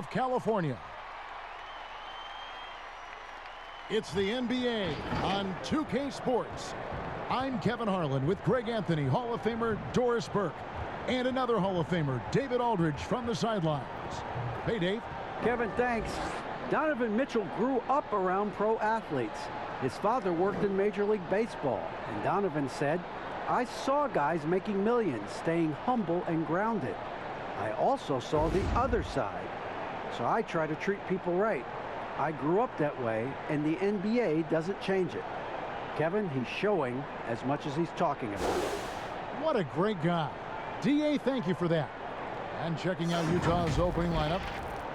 of California. It's the NBA on 2K Sports. I'm Kevin Harlan with Greg Anthony, Hall of Famer Doris Burke, and another Hall of Famer, David Aldridge, from the sidelines. Hey, Dave. Kevin, thanks. Donovan Mitchell grew up around pro athletes. His father worked in Major League Baseball, and Donovan said, "I saw guys making millions, staying humble and grounded. I also saw the other side, so I try to treat people right. I grew up that way, and the NBA doesn't change it." Kevin, he's showing as much as he's talking about. What a great guy. DA, thank you for that. And checking out Utah's opening lineup,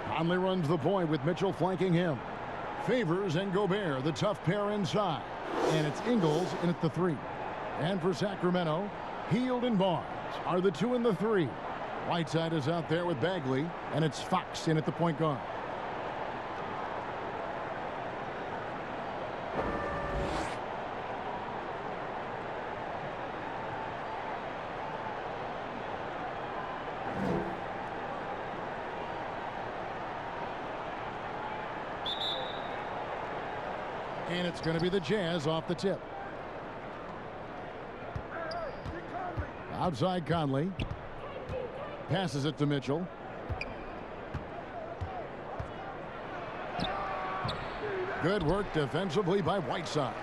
Conley runs the point with Mitchell flanking him. Favors and Gobert, the tough pair inside. And it's Ingles in at the 3. And for Sacramento, Hield and Barnes are the 2 and the 3. Whiteside is out there with Bagley, and it's Fox in at the point guard. And it's going to be the Jazz off the tip. Outside Conley. Passes it to Mitchell. Good work defensively by Whiteside.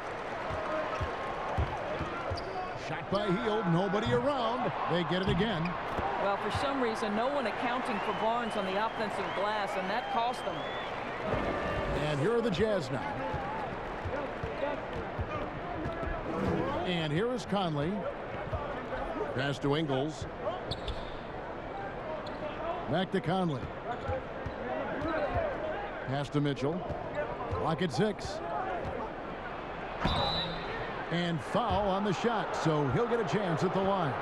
Shot by Hield. Nobody around. They get it again. Well, for some reason, no one accounting for Barnes on the offensive glass, and that cost them. And here are the Jazz now. And here is Conley. Pass to Ingles. Back to Conley. Pass to Mitchell. Clock at 6. And foul on the shot, so he'll get a chance at the line.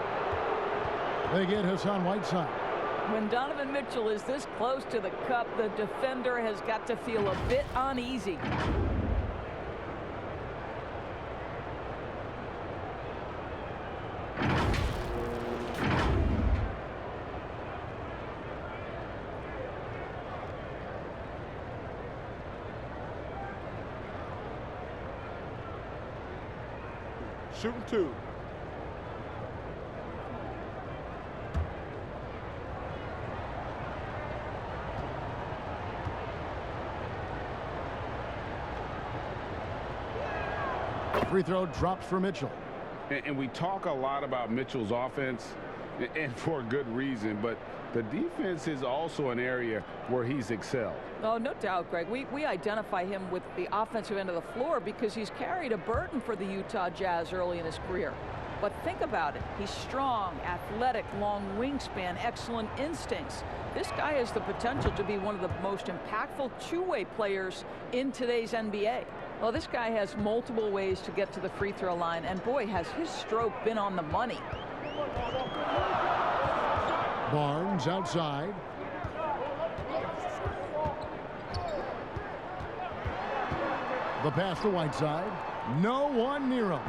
They get Hassan Whiteside. When Donovan Mitchell is this close to the cup, the defender has got to feel a bit uneasy. Shooting 2. Free throw drops for Mitchell. And we talk a lot about Mitchell's offense, and for good reason, but the defense is also an area where he's excelled. Oh, no doubt, Greg. We identify him with the offensive end of the floor because he's carried a burden for the Utah Jazz early in his career. But think about it. He's strong, athletic, long wingspan, excellent instincts. This guy has the potential to be one of the most impactful two-way players in today's NBA. Well, this guy has multiple ways to get to the free throw line, and boy, has his stroke been on the money. Barnes outside. The pass to Whiteside. No one near him.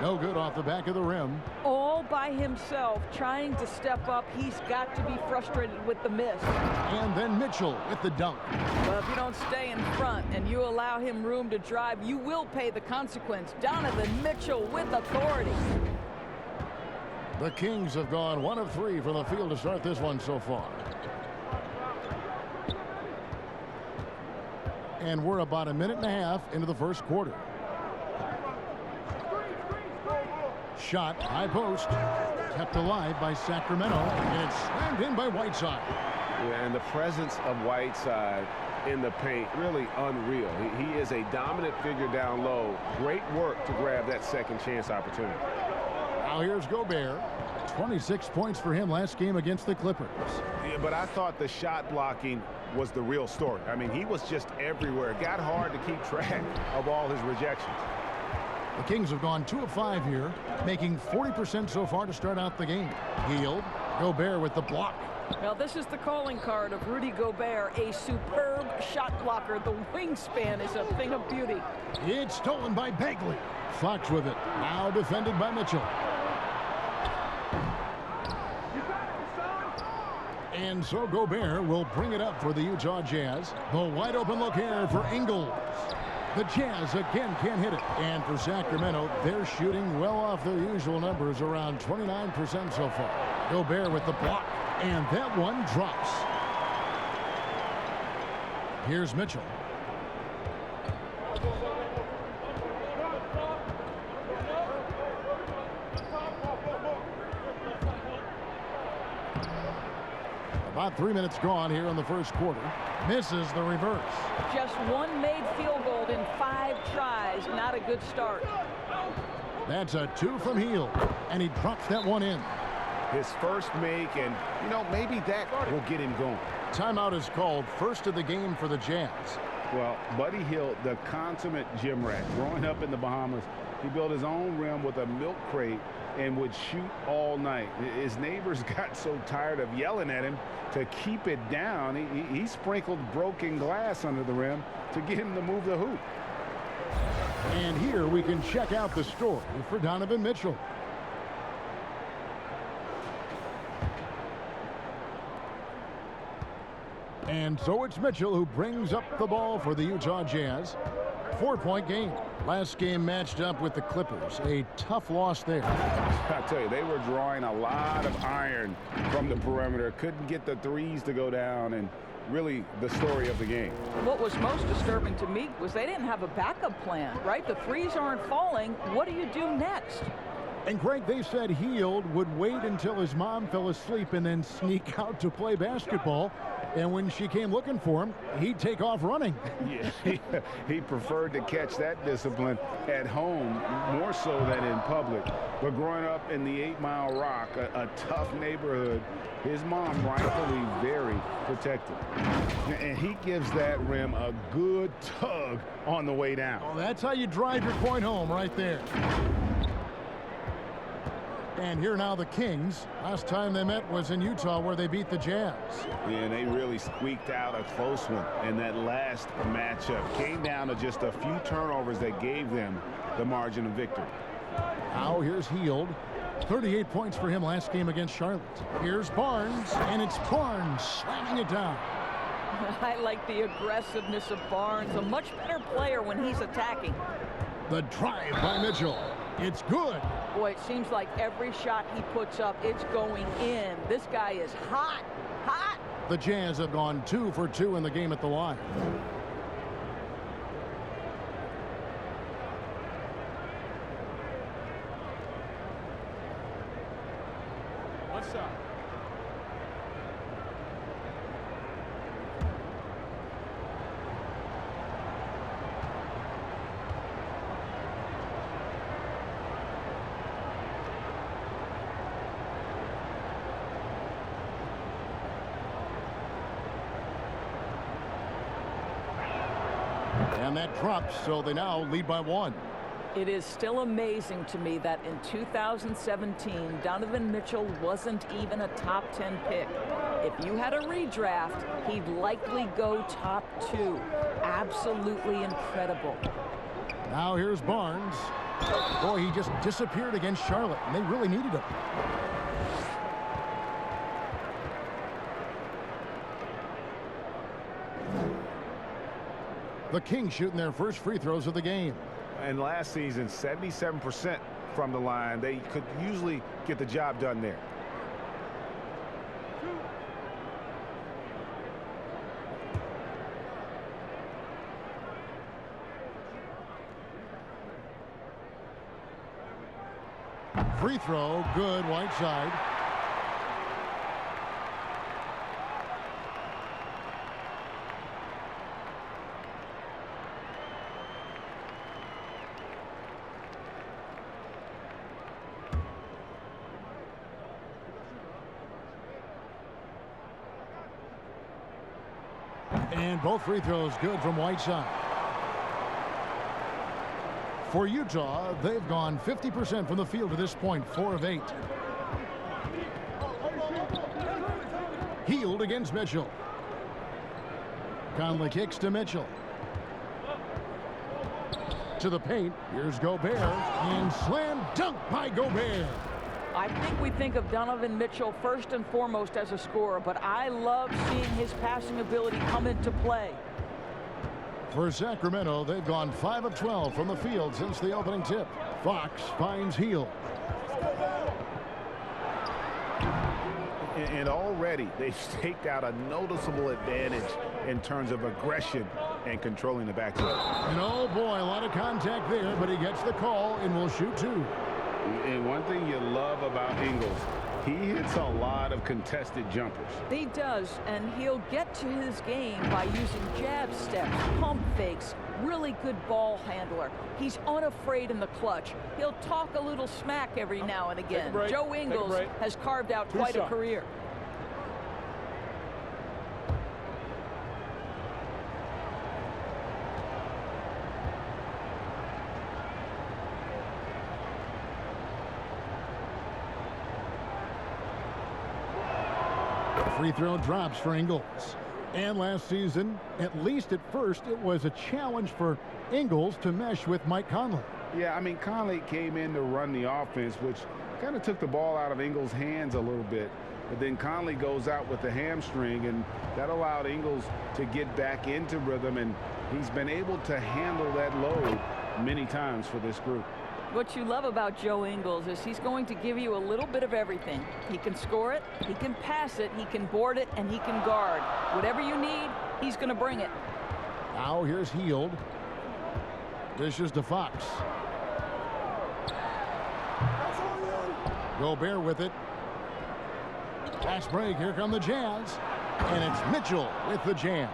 No good off the back of the rim. All by himself, trying to step up. He's got to be frustrated with the miss. And then Mitchell with the dunk. Well, if you don't stay in front and you allow him room to drive, you will pay the consequence. Donovan Mitchell with authority. The Kings have gone 1 of 3 from the field to start this one so far. And we're about a minute and a half into the first quarter. Shot, high post, kept alive by Sacramento, and it's slammed in by Whiteside. Yeah, and the presence of Whiteside in the paint, really unreal. He is a dominant figure down low. Great work to grab that second chance opportunity. Now here's Gobert. 26 points for him last game against the Clippers. Yeah, but I thought the shot blocking was the real story. I mean, he was just everywhere. It got hard to keep track of all his rejections. The Kings have gone 2 of 5 here, making 40% so far to start out the game. Hield, Gobert with the block. Well, this is the calling card of Rudy Gobert, a superb shot blocker. The wingspan is a thing of beauty. It's stolen by Bagley. Fox with it. Now defended by Mitchell. And so Gobert will bring it up for the Utah Jazz. The wide open look here for Ingles. The Jazz again can't hit it. And for Sacramento, they're shooting well off their usual numbers, around 29% so far. Gobert with the block. And that one drops. Here's Mitchell. About 3 minutes gone here in the first quarter. Misses the reverse. Just one made field goal in 5 tries. Not a good start. That's a 2 from Hield, and he drops that one in. His first make, and, you know, maybe that will get him going. Timeout is called, first of the game for the Jazz. Well, Buddy Hield, the consummate gym rat, growing up in the Bahamas, he built his own rim with a milk crate and would shoot all night. His neighbors got so tired of yelling at him to keep it down. He sprinkled broken glass under the rim to get him to move the hoop. And here we can check out the story for Donovan Mitchell. And so it's Mitchell who brings up the ball for the Utah Jazz. 4-point game. Last game matched up with the Clippers. A tough loss there. I tell you, they were drawing a lot of iron from the perimeter. Couldn't get the threes to go down, and really the story of the game. What was most disturbing to me was they didn't have a backup plan, right? The threes aren't falling. What do you do next? And Greg, they said Hield would wait until his mom fell asleep and then sneak out to play basketball. And when she came looking for him, he'd take off running. Yeah, he preferred to catch that discipline at home more so than in public. But growing up in the 8 Mile Rock, a tough neighborhood, his mom rightfully very protective. And he gives that rim a good tug on the way down. Oh, that's how you drive your point home right there. And here now the Kings. Last time they met was in Utah, where they beat the Jazz. Yeah, they really squeaked out a close one in that last matchup. Came down to just a few turnovers that gave them the margin of victory. Now here's Hield. 38 points for him last game against Charlotte. Here's Barnes, and it's Barnes slamming it down. I like the aggressiveness of Barnes. A much better player when he's attacking. The drive by Mitchell. It's good. Boy, it seems like every shot he puts up, it's going in. This guy is hot, hot. The Jazz have gone 2 for 2 in the game at the line. What's up? And that drops, so they now lead by 1. It is still amazing to me that in 2017, Donovan Mitchell wasn't even a top 10 pick. If you had a redraft, he'd likely go top 2. Absolutely incredible. Now here's Barnes. Boy, he just disappeared against Charlotte, and they really needed him. The Kings shooting their first free throws of the game. And last season, 77% from the line. They could usually get the job done there. Free throw, good, Whiteside. And both free throws good from Whiteside. For Utah, they've gone 50% from the field to this point, 4 of 8. Hield against Mitchell. Conley kicks to Mitchell. To the paint. Here's Gobert. And slam dunk by Gobert. I think we think of Donovan Mitchell first and foremost as a scorer, but I love seeing his passing ability come into play. For Sacramento, they've gone 5 of 12 from the field since the opening tip. Fox finds Hield. And already they've staked out a noticeable advantage in terms of aggression and controlling the backcourt. And oh boy, a lot of contact there, but he gets the call and will shoot 2. And one thing you love about Ingles, he hits a lot of contested jumpers. He does, and he'll get to his game by using jab steps, pump fakes, really good ball handler. He's unafraid in the clutch. He'll talk a little smack every now and again. Joe Ingles has carved out quite a career. Free throw drops for Ingles. And last season, at least at first, it was a challenge for Ingles to mesh with Mike Conley. Yeah, I mean, Conley came in to run the offense, which kind of took the ball out of Ingles' hands a little bit. But then Conley goes out with the hamstring, and that allowed Ingles to get back into rhythm, and he's been able to handle that load many times for this group. What you love about Joe Ingles is he's going to give you a little bit of everything. He can score it, he can pass it, he can board it, and he can guard. Whatever you need, he's going to bring it. Now here's Hield. Dishes to Fox. Gobert with it. Fast break. Here come the Jazz. And it's Mitchell with the jam.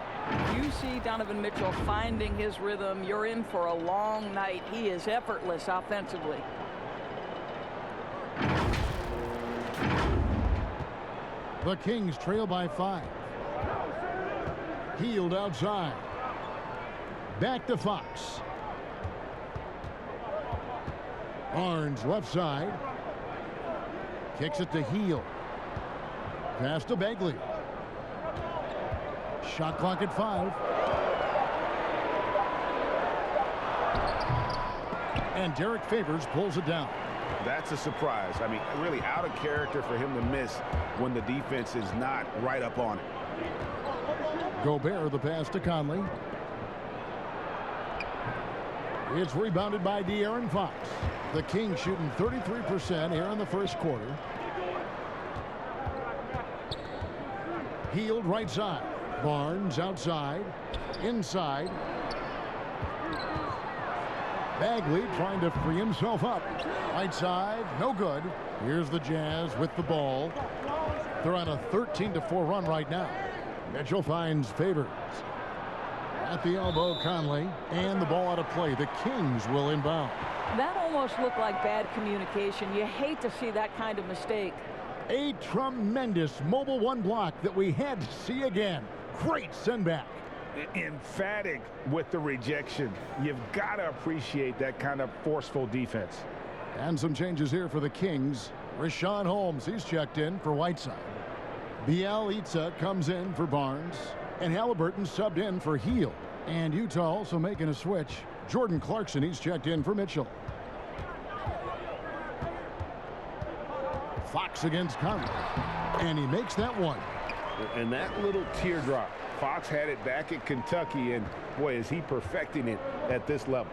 You see Donovan Mitchell finding his rhythm, you're in for a long night. He is effortless offensively. The Kings trail by 5. Hield outside. Back to Fox. Barnes left side. Kicks it to Hield. Pass to Bagley. Shot clock at 5. And Derek Favors pulls it down. That's a surprise. I mean, really out of character for him to miss when the defense is not right up on it. Gobert, the pass to Conley. It's rebounded by De'Aaron Fox. The Kings shooting 33% here in the first quarter. Hield right side. Barnes outside. Inside. Bagley trying to free himself up. Right side, no good. Here's the Jazz with the ball. They're on a 13-4 run right now. Mitchell finds Favors. At the elbow, Conley. And the ball out of play. The Kings will inbound. That almost looked like bad communication. You hate to see that kind of mistake. A tremendous mobile one block that we had to see again. Great send back. Emphatic with the rejection. You've got to appreciate that kind of forceful defense. And some changes here for the Kings. Rashawn Holmes, he's checked in for Whiteside. Bielitsa comes in for Barnes. And Halliburton subbed in for Hield. And Utah also making a switch. Jordan Clarkson, he's checked in for Mitchell. Fox against Conley. And he makes that one. And that little teardrop. Fox had it back at Kentucky, and boy, is he perfecting it at this level.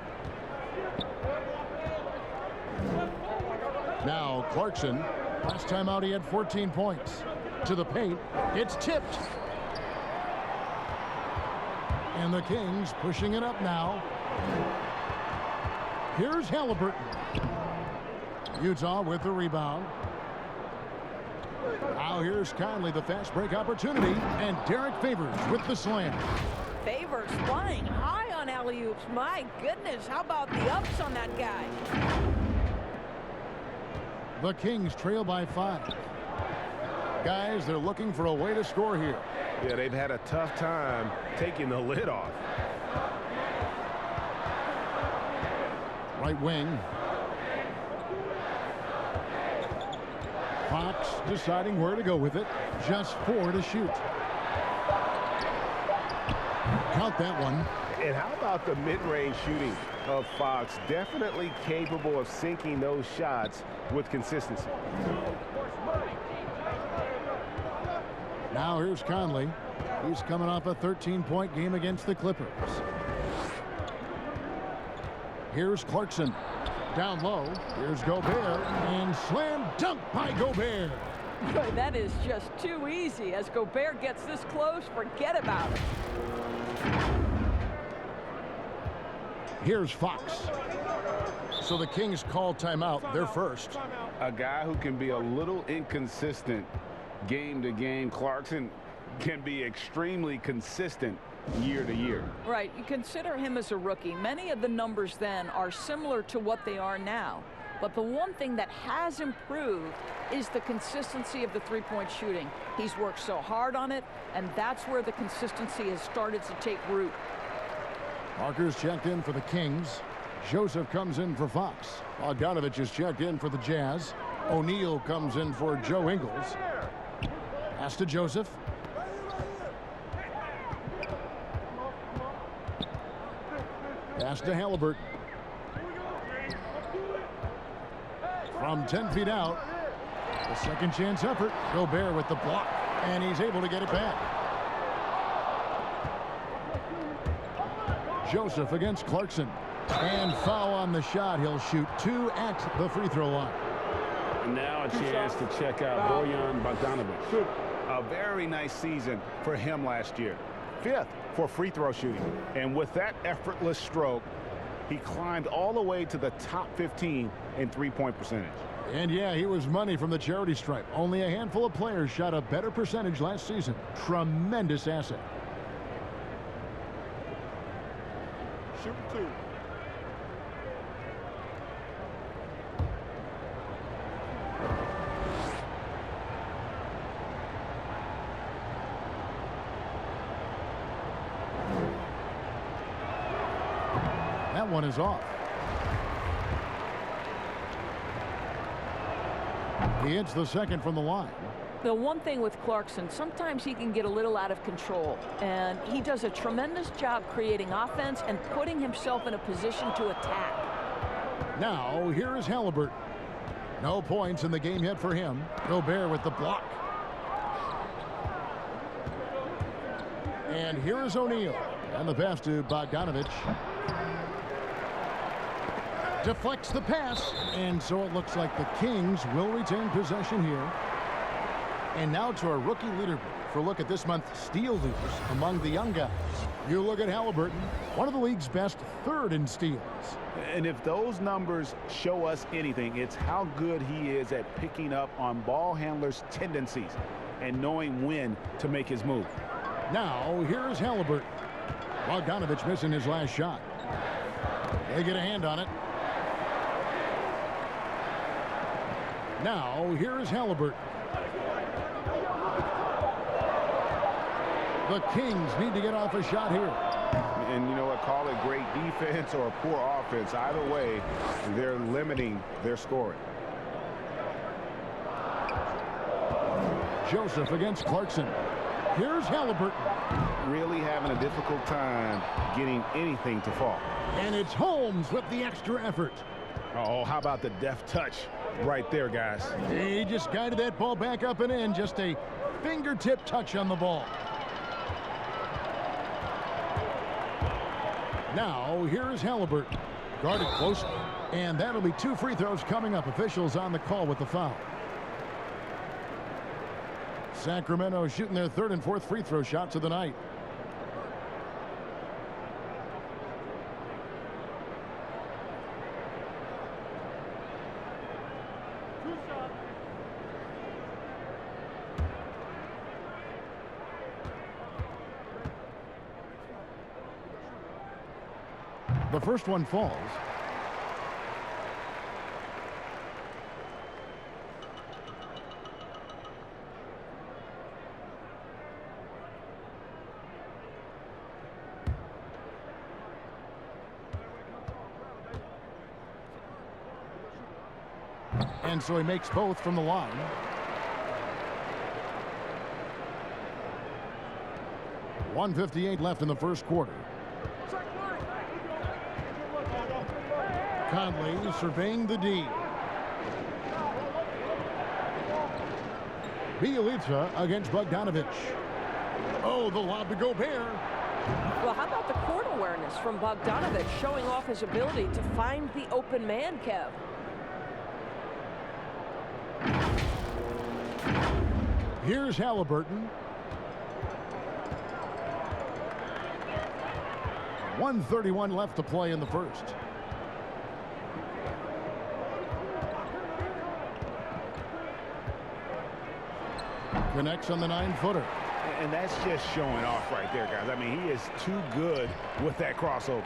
Now Clarkson, last time out he had 14 points. To the paint, it's tipped. And the Kings pushing it up now. Here's Halliburton. Utah with the rebound. Now here's Conley, the fast break opportunity, and Derek Favors with the slam. Favors flying high on alley-oops. My goodness, how about the ups on that guy? The Kings trail by 5. Guys, they're looking for a way to score here. Yeah, they've had a tough time taking the lid off. Right wing. Fox deciding where to go with it. Just 4 to shoot. count that one. And how about the mid-range shooting of Fox? Definitely capable of sinking those shots with consistency. Now here's Conley. He's coming off a 13-point game against the Clippers. Here's Clarkson. Down low. Here's Gobert. And slam dunk by Gobert. Boy, that is just too easy. As Gobert gets this close, forget about it. Here's Fox. So the Kings call timeout. They're first. A guy who can be a little inconsistent game to game. Clarkson can be extremely consistent year to year. Right. You consider him as a rookie. Many of the numbers then are similar to what they are now. But the one thing that has improved is the consistency of the three-point shooting. He's worked so hard on it, and that's where the consistency has started to take root. Parker's checked in for the Kings. Joseph comes in for Fox. Bogdanovich is checked in for the Jazz. O'Neal comes in for Joe Ingles. Pass to Joseph. Pass to Halliburton. From 10 feet out, the second chance effort. Gobert with the block, and he's able to get it back. Joseph against Clarkson. And foul on the shot. He'll shoot 2 at the free throw line. And now a chance to check out Bojan Bogdanovich. A very nice season for him last year. 5th for free throw shooting. And with that effortless stroke, he climbed all the way to the top 15 in three-point percentage. And yeah, he was money from the charity stripe. Only a handful of players shot a better percentage last season. Tremendous asset. Shoot 2. That one is off. He hits the second from the line. The one thing with Clarkson, sometimes he can get a little out of control, and he does a tremendous job creating offense and putting himself in a position to attack. Now, here is Halliburton. No points in the game yet for him. Gobert with the block. And here is O'Neal. And the pass to Bogdanovich. Deflects the pass. And so it looks like the Kings will retain possession here. And now to our rookie leaderboard for a look at this month's steal leaders among the young guys. You look at Halliburton, one of the league's best, 3rd in steals. And if those numbers show us anything, it's how good he is at picking up on ball handlers' tendencies and knowing when to make his move. Now, here's Halliburton. Bogdanovich missing his last shot. They get a hand on it. Now, here's Halliburton. The Kings need to get off a shot here. And you know what? Call it great defense or poor offense. Either way, they're limiting their scoring. Joseph against Clarkson. Here's Halliburton. Really having a difficult time getting anything to fall. And it's Holmes with the extra effort. Oh, how about the deft touch right there, guys? He just guided that ball back up and in. Just a fingertip touch on the ball. Now, here's Halliburton. Guarded closely. And that'll be 2 free throws coming up. Officials on the call with the foul. Sacramento shooting their 3rd and 4th free throw shots of the night. The first one falls. And so he makes both from the line. 1:58 left in the first quarter. Conley surveying the D. Bielitsa against Bogdanovich. Oh, the lob to Gobert. Well, how about the court awareness from Bogdanovich, showing off his ability to find the open man, Kev? Here's Halliburton. 1:31 left to play in the first. Connects on the 9-footer. And that's just showing off right there, guys. I mean, he is too good with that crossover.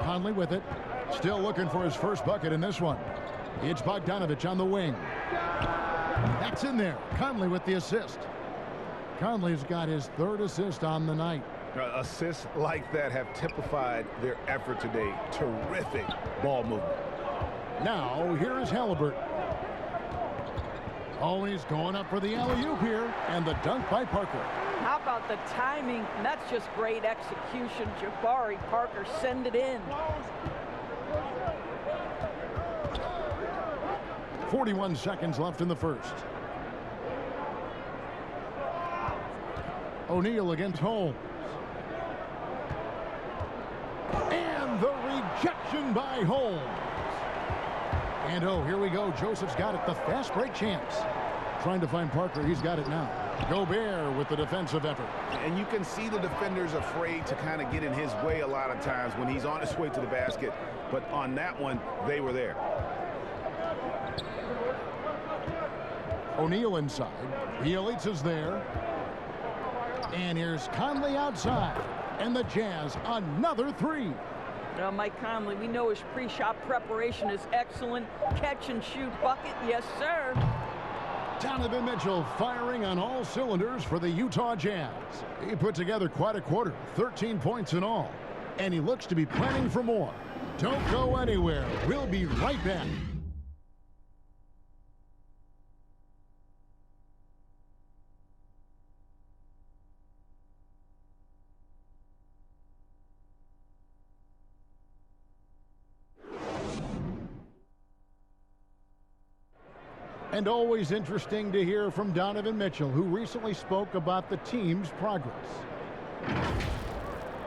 Conley with it. Still looking for his first bucket in this one. It's Bogdanovich on the wing. That's in there. Conley with the assist. Conley's got his third assist on the night. Assists like that have typified their effort today. Terrific ball movement. Now, here is Halliburton. Oh, he's going up for the alley-oop here, and the dunk by Parker. How about the timing? And that's just great execution. Jabari Parker send it in. 41 seconds left in the first. O'Neal against Holmes. And the rejection by Holmes. And oh, here we go. Joseph's got it. The fast break chance. Trying to find Parker. He's got it now. Gobert with the defensive effort. And you can see the defenders afraid to kind of get in his way a lot of times when he's on his way to the basket. But on that one, they were there. O'Neal inside. Bielitsa's there. And here's Conley outside. And the Jazz, another three. Now, Mike Conley, we know his pre-shot preparation is excellent. Catch and shoot bucket, yes, sir. Donovan Mitchell firing on all cylinders for the Utah Jazz. He put together quite a quarter, 13 points in all. And he looks to be planning for more. Don't go anywhere. We'll be right back. And always interesting to hear from Donovan Mitchell, who recently spoke about the team's progress.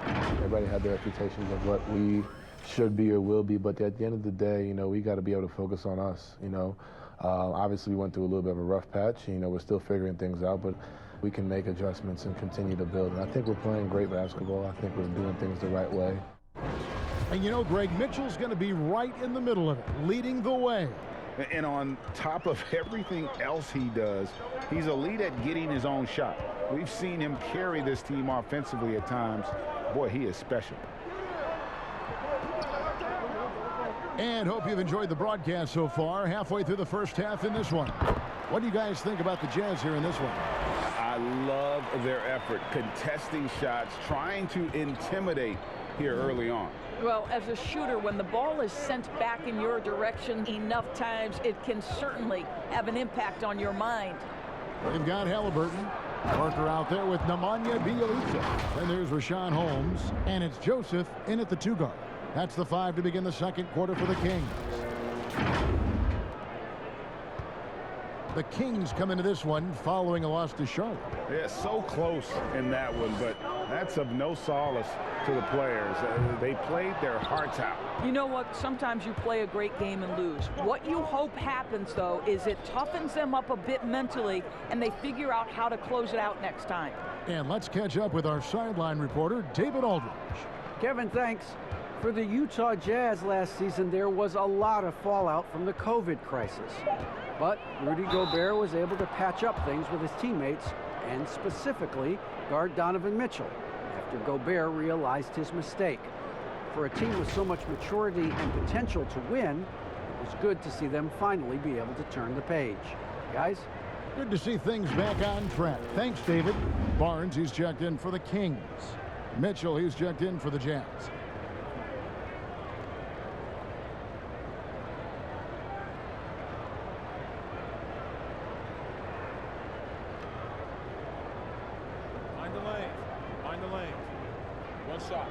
Everybody had their expectations of what we should be or will be, but at the end of the day, you know, we got to be able to focus on us. You know, obviously we went through a little bit of a rough patch. You know, we're still figuring things out, but we can make adjustments and continue to build. And I think we're playing great basketball. I think we're doing things the right way. And you know, Greg, Mitchell's going to be right in the middle of it, leading the way. And on top of everything else he does, he's elite at getting his own shot. We've seen him carry this team offensively at times. Boy, he is special. And hope you've enjoyed the broadcast so far. Halfway through the first half in this one. What do you guys think about the Jazz here in this one? I love their effort, contesting shots, trying to intimidate here early on. Well, as a shooter, when the ball is sent back in your direction enough times, it can certainly have an impact on your mind. They've got Halliburton. Parker out there with Nemanja Bjelica. Then there's Rashawn Holmes. And it's Joseph in at the 2 guard. That's the 5 to begin the second quarter for the Kings. The Kings come into this one following a loss to Charlotte. Yeah, so close in that one, but that's of no solace to the players. They played their hearts out. You know what? Sometimes you play a great game and lose. What you hope happens, though, is it toughens them up a bit mentally, and they figure out how to close it out next time. And let's catch up with our sideline reporter, David Aldridge. Kevin, thanks. For the Utah Jazz last season, there was a lot of fallout from the COVID crisis. But Rudy Gobert was able to patch up things with his teammates and specifically guard Donovan Mitchell after Gobert realized his mistake. For a team with so much maturity and potential to win, it was good to see them finally be able to turn the page. Guys? Good to see things back on track. Thanks, David. Barnes, he's checked in for the Kings. Mitchell, he's checked in for the Jazz. Nice shot.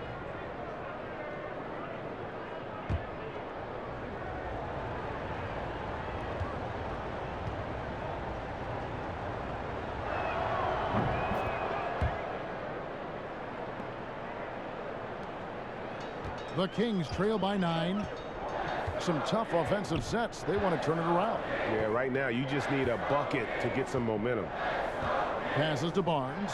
The Kings trail by 9. Some tough offensive sets. They want to turn it around. Yeah, right now you just need a bucket to get some momentum. Passes to Barnes.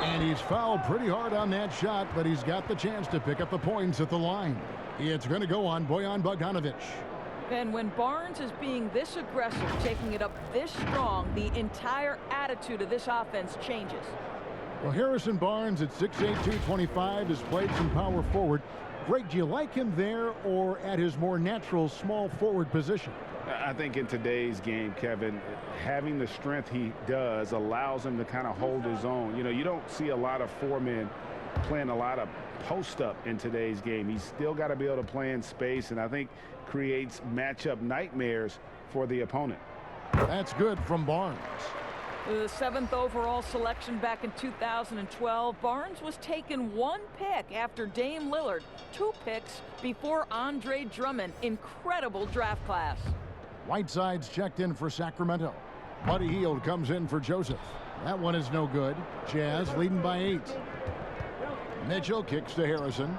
And he's fouled pretty hard on that shot, but he's got the chance to pick up the points at the line. It's going to go on Bojan Bogdanovic. And when Barnes is being this aggressive, taking it up this strong, the entire attitude of this offense changes. Well, Harrison Barnes at 6'8", 225 has played some power forward. Greg, do you like him there or at his more natural small forward position? I think in today's game, Kevin, having the strength he does allows him to kind of hold his own. You know, you don't see a lot of four men playing a lot of post up in today's game. He's still got to be able to play in space, and I think creates matchup nightmares for the opponent. That's good from Barnes. The 7th overall selection back in 2012, Barnes was taken 1 pick after Dame Lillard, 2 picks before Andre Drummond. Incredible draft class. Whiteside's checked in for Sacramento. Buddy Hield comes in for Joseph. That one is no good. Jazz leading by 8. Mitchell kicks to Harrison.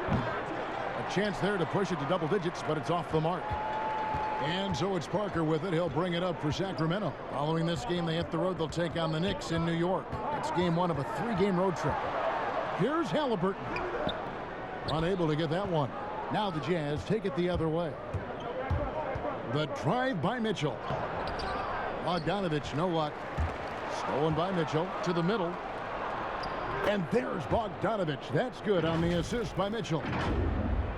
A chance there to push it to double digits, but it's off the mark. And so it's Parker with it. He'll bring it up for Sacramento. Following this game, they hit the road. They'll take on the Knicks in New York. It's game 1 of a 3-game road trip. Here's Halliburton. Unable to get that one. Now the Jazz take it the other way. The drive by Mitchell. Bogdanovic, no luck. Stolen by Mitchell to the middle. And there's Bogdanovic. That's good on the assist by Mitchell.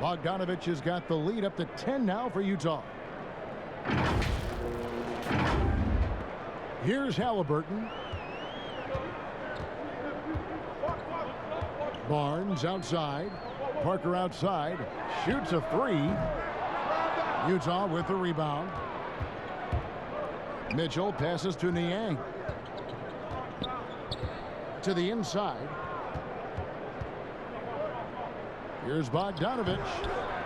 Bogdanovic has got the lead up to 10 now for Utah. Here's Halliburton. Barnes outside. Parker outside. Shoots a 3. Utah with the rebound. Mitchell passes to Niang. To the inside. Here's Bogdanovic.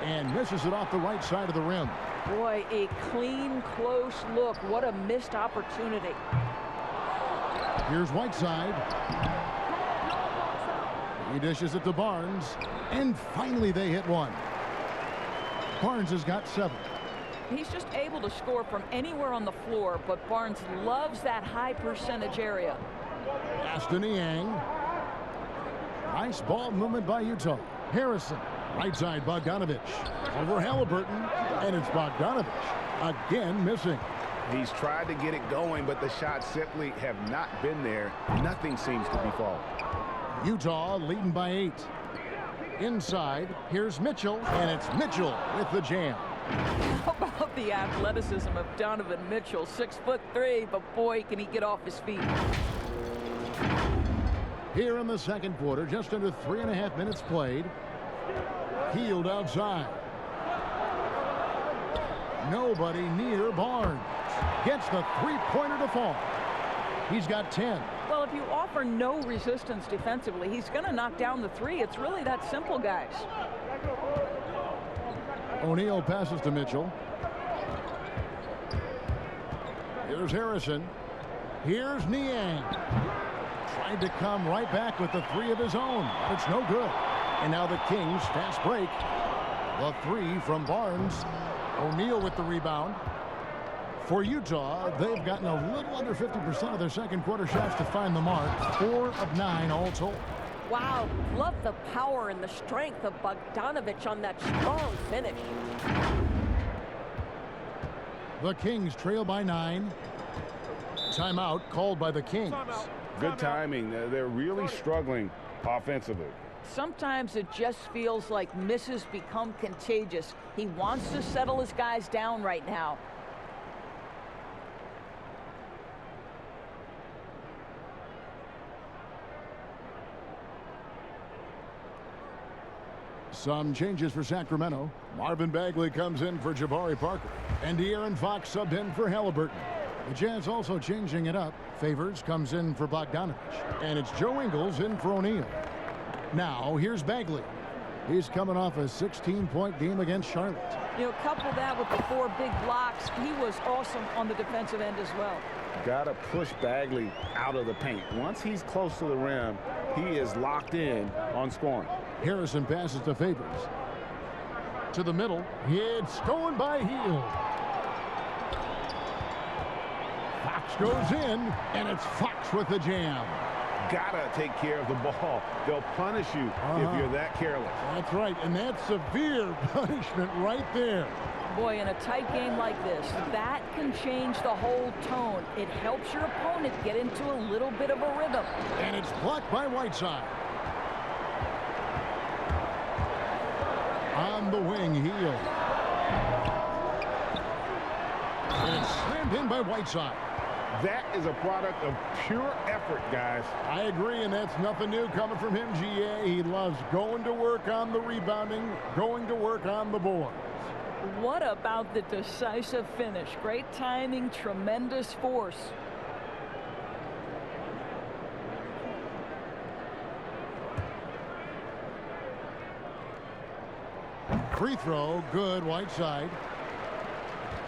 And misses it off the right side of the rim. Boy, a clean, close look. What a missed opportunity. Here's Whiteside. He dishes it to Barnes. And finally they hit one. Barnes has got 7. He's just able to score from anywhere on the floor, but Barnes loves that high percentage area. Aston Niang. Nice ball movement by Utah. Harrison. Right side, Bogdanovic. Over Halliburton. And it's Bogdanovic. Again missing. He's tried to get it going, but the shots simply have not been there. Nothing seems to be falling. Utah leading by 8. Inside, here's Mitchell, and it's Mitchell with the jam. How about the athleticism of Donovan Mitchell? 6'3", but boy, can he get off his feet. Here in the second quarter, just under 3.5 minutes played. Hield outside. Nobody near Barnes. Gets the 3-pointer to fall. He's got 10. Well, if you offer no resistance defensively, he's going to knock down the 3. It's really that simple, guys. O'Neal passes to Mitchell. Here's Harrison. Here's Niang. Tried to come right back with the 3 of his own. It's no good. And now the Kings fast break. The 3 from Barnes. O'Neal with the rebound. For Utah, they've gotten a little under 50% of their second quarter shots to find the mark. 4 of 9 all told. Wow, love the power and the strength of Bogdanovic on that strong finish. The Kings trail by 9. Timeout called by the Kings. Good timing. They're really struggling offensively. Sometimes it just feels like misses become contagious. He wants to settle his guys down right now. Some changes for Sacramento. Marvin Bagley comes in for Jabari Parker. And De'Aaron Fox subbed in for Halliburton. The Jazz also changing it up. Favors comes in for Bogdanovich. And it's Joe Ingles in for O'Neal. Now, here's Bagley. He's coming off a 16-point game against Charlotte. You know, couple that with the 4 big blocks. He was awesome on the defensive end as well. Got to push Bagley out of the paint. Once he's close to the rim, he is locked in on scoring. Harrison passes to Favors. To the middle. It's stolen by Hield. Fox goes in, and it's Fox with the jam. Gotta take care of the ball. They'll punish you if you're that careless. That's right, and that's severe punishment right there. Boy, in a tight game like this, that can change the whole tone. It helps your opponent get into a little bit of a rhythm. And it's blocked by Whiteside. On the wing, Hield. And it's slammed in by Whiteside. That is a product of pure effort, guys. I agree, and that's nothing new coming from him, GA. He loves going to work on the rebounding, going to work on the boards. What about the decisive finish? Great timing, tremendous force. Free throw, good, Whiteside.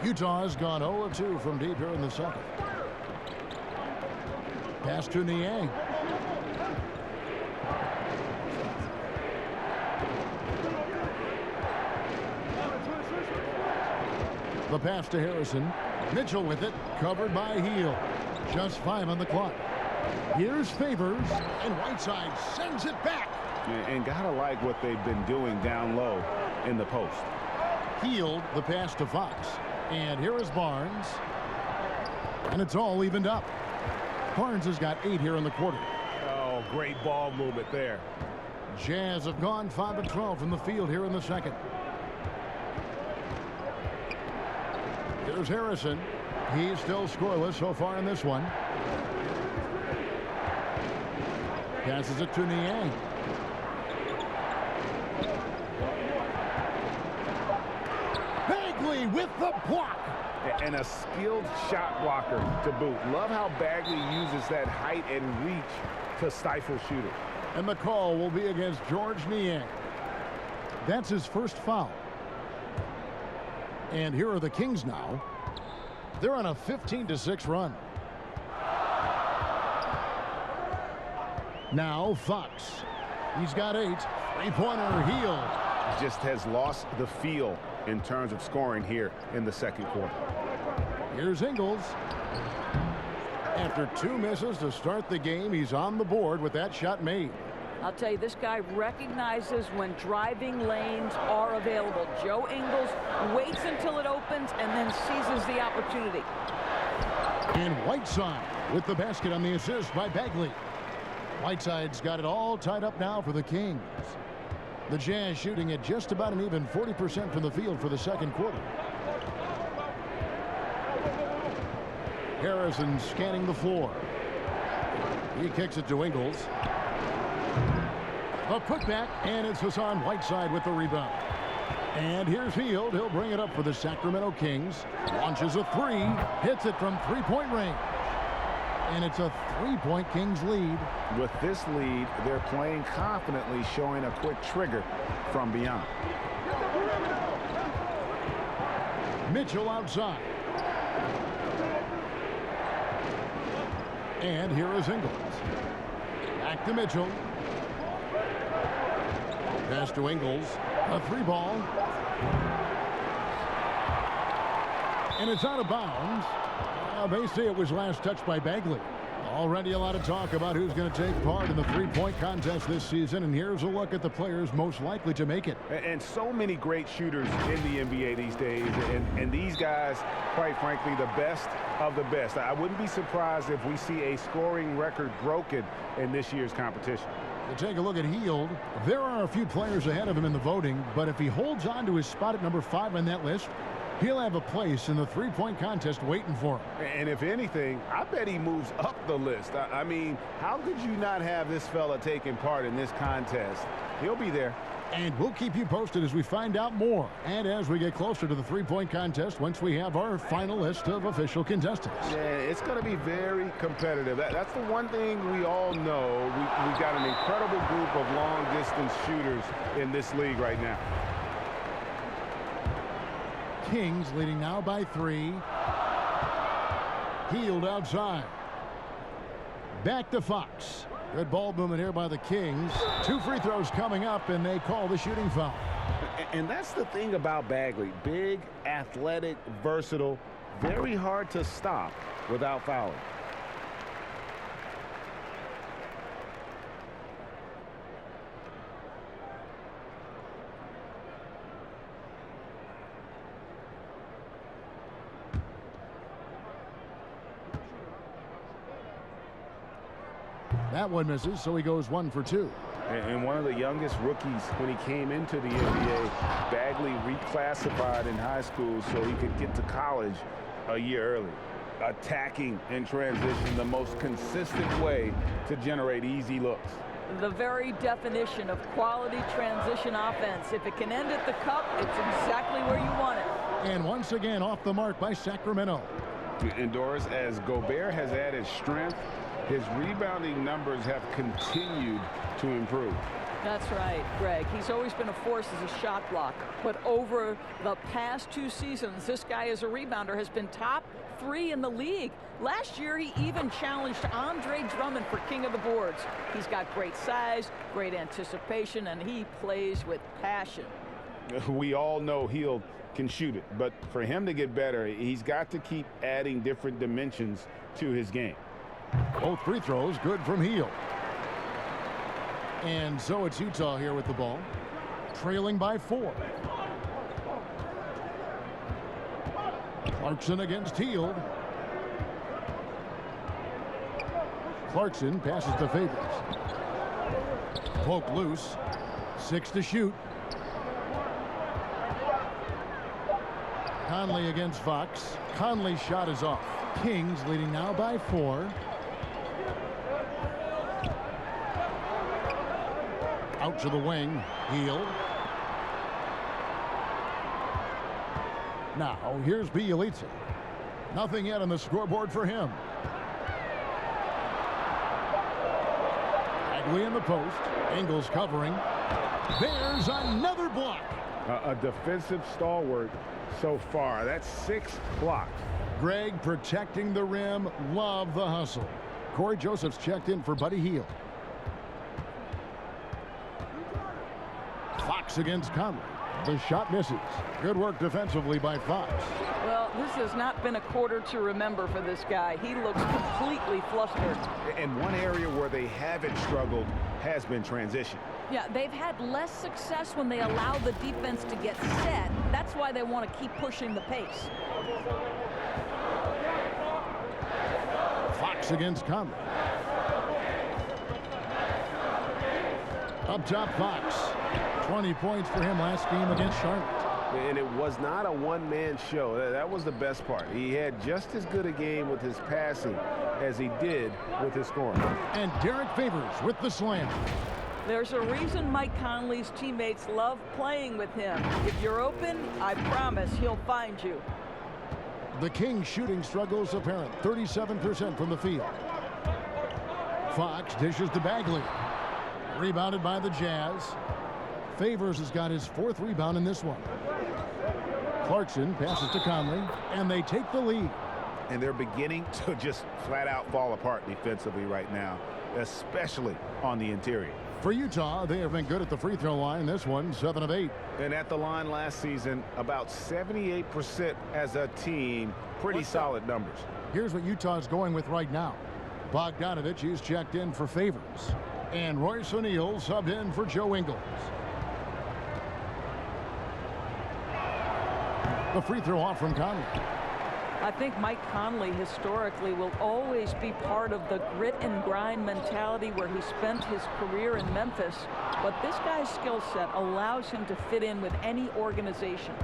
Utah's gone 0 of 2 from deep here in the second. Pass to Niang. The pass to Harrison. Mitchell with it, covered by Hield. Just 5 on the clock. Here's Favors, and Whiteside sends it back. And gotta like what they've been doing down low in the post. Hield, the pass to Fox. And here is Barnes. And it's all evened up. Barnes has got 8 here in the quarter. Oh, great ball movement there. Jazz have gone 5 of 12 from the field here in the second. Here's Harrison. He's still scoreless so far in this one. Passes it to Niang. Bagley with the block. And a skilled shot blocker to boot. Love how Bagley uses that height and reach to stifle shooters. And the call will be against George Niang. That's his first foul. And here are the Kings now. They're on a 15-6 run. Now Fox. He's got 8. Three-pointer, Hield. Just has lost the feel in terms of scoring here in the second quarter. Here's Ingles. After 2 misses to start the game, he's on the board with that shot made. I'll tell you, this guy recognizes when driving lanes are available. Joe Ingles waits until it opens and then seizes the opportunity. And Whiteside with the basket on the assist by Bagley. Whiteside's got it all tied up now for the Kings. The Jazz shooting at just about an even 40% from the field for the second quarter. Harrison scanning the floor. He kicks it to Ingles. A putback, and it's Hassan Whiteside with the rebound. And here's Hield. He'll bring it up for the Sacramento Kings. Launches a 3. Hits it from three-point range. And it's a 3-point Kings lead. With this lead, they're playing confidently, showing a quick trigger from beyond. Mitchell outside. And here is Ingles. Back to Mitchell. Pass to Ingles. A 3-ball. And it's out of bounds. They say it was last touched by Bagley. Already a lot of talk about who's going to take part in the three-point contest this season, and here's a look at the players most likely to make it. And so many great shooters in the NBA these days, and these guys, quite frankly, the best of the best. I wouldn't be surprised if we see a scoring record broken in this year's competition. To take a look at Hield, there are a few players ahead of him in the voting, but if he holds on to his spot at number 5 on that list, he'll have a place in the three-point contest waiting for him. And if anything, I bet he moves up the list. I mean, how could you not have this fella taking part in this contest? He'll be there. And we'll keep you posted as we find out more and as we get closer to the three-point contest once we have our final list of official contestants. Yeah, it's going to be very competitive. That's the one thing we all know. We got an incredible group of long-distance shooters in this league right now. Kings leading now by 3. Healed outside. Back to Fox. Good ball movement here by the Kings. 2 free throws coming up, and they call the shooting foul. And that's the thing about Bagley. Big, athletic, versatile, very hard to stop without fouling. That one misses, so he goes 1 for 2. And one of the youngest rookies when he came into the NBA, Bagley reclassified in high school so he could get to college a year early. Attacking in transition, the most consistent way to generate easy looks. The very definition of quality transition offense. If it can end at the cup, it's exactly where you want it. And once again off the mark by Sacramento. And Doris, as Gobert has added strength, his rebounding numbers have continued to improve. That's right, Greg. He's always been a force as a shot blocker. But over the past 2 seasons, this guy as a rebounder has been top 3 in the league. Last year, he even challenged Andre Drummond for king of the boards. He's got great size, great anticipation, and he plays with passion. We all know Hield can shoot it, but for him to get better, he's got to keep adding different dimensions to his game. Both free throws good from Hield. And so it's Utah here with the ball, trailing by 4. Clarkson against Hield. Clarkson passes to Favors. Poke loose. 6 to shoot. Conley against Fox. Conley's shot is off. Kings leading now by 4. Out to the wing. Hield. Now, here's Bielitsa. Nothing yet on the scoreboard for him. Bagley in the post. Ingles covering. There's another block. A defensive stalwart so far. That's 6 blocks. Greg protecting the rim. Love the hustle. Corey Joseph's checked in for Buddy Hield. Fox against Conley. The shot misses. Good work defensively by Fox. Well, this has not been a quarter to remember for this guy. He looks completely flustered. And one area where they haven't struggled has been transition. Yeah, they've had less success when they allow the defense to get set. That's why they want to keep pushing the pace. Fox against Conley. Up top, Fox. 20 points for him last game against Charlotte. And it was not a one-man show. That was the best part. He had just as good a game with his passing as he did with his scoring. And Derek Favors with the slam. There's a reason Mike Conley's teammates love playing with him. If you're open, I promise he'll find you. The Kings shooting struggles apparent. 37% from the field. Fox dishes to Bagley. Rebounded by the Jazz. Favors has got his 4th rebound in this one. Clarkson passes to Conley, and they take the lead. And they're beginning to just flat out fall apart defensively right now, especially on the interior. For Utah, they have been good at the free throw line. This one, 7 of 8. And at the line last season, about 78% as a team. Pretty solid numbers. Here's what Utah's going with right now. Bogdanovich is checked in for Favors. And Royce O'Neal subbed in for Joe Ingles. The free throw off from Conley. I think Mike Conley historically will always be part of the grit and grind mentality where he spent his career in Memphis. But this guy's skill set allows him to fit in with any organization.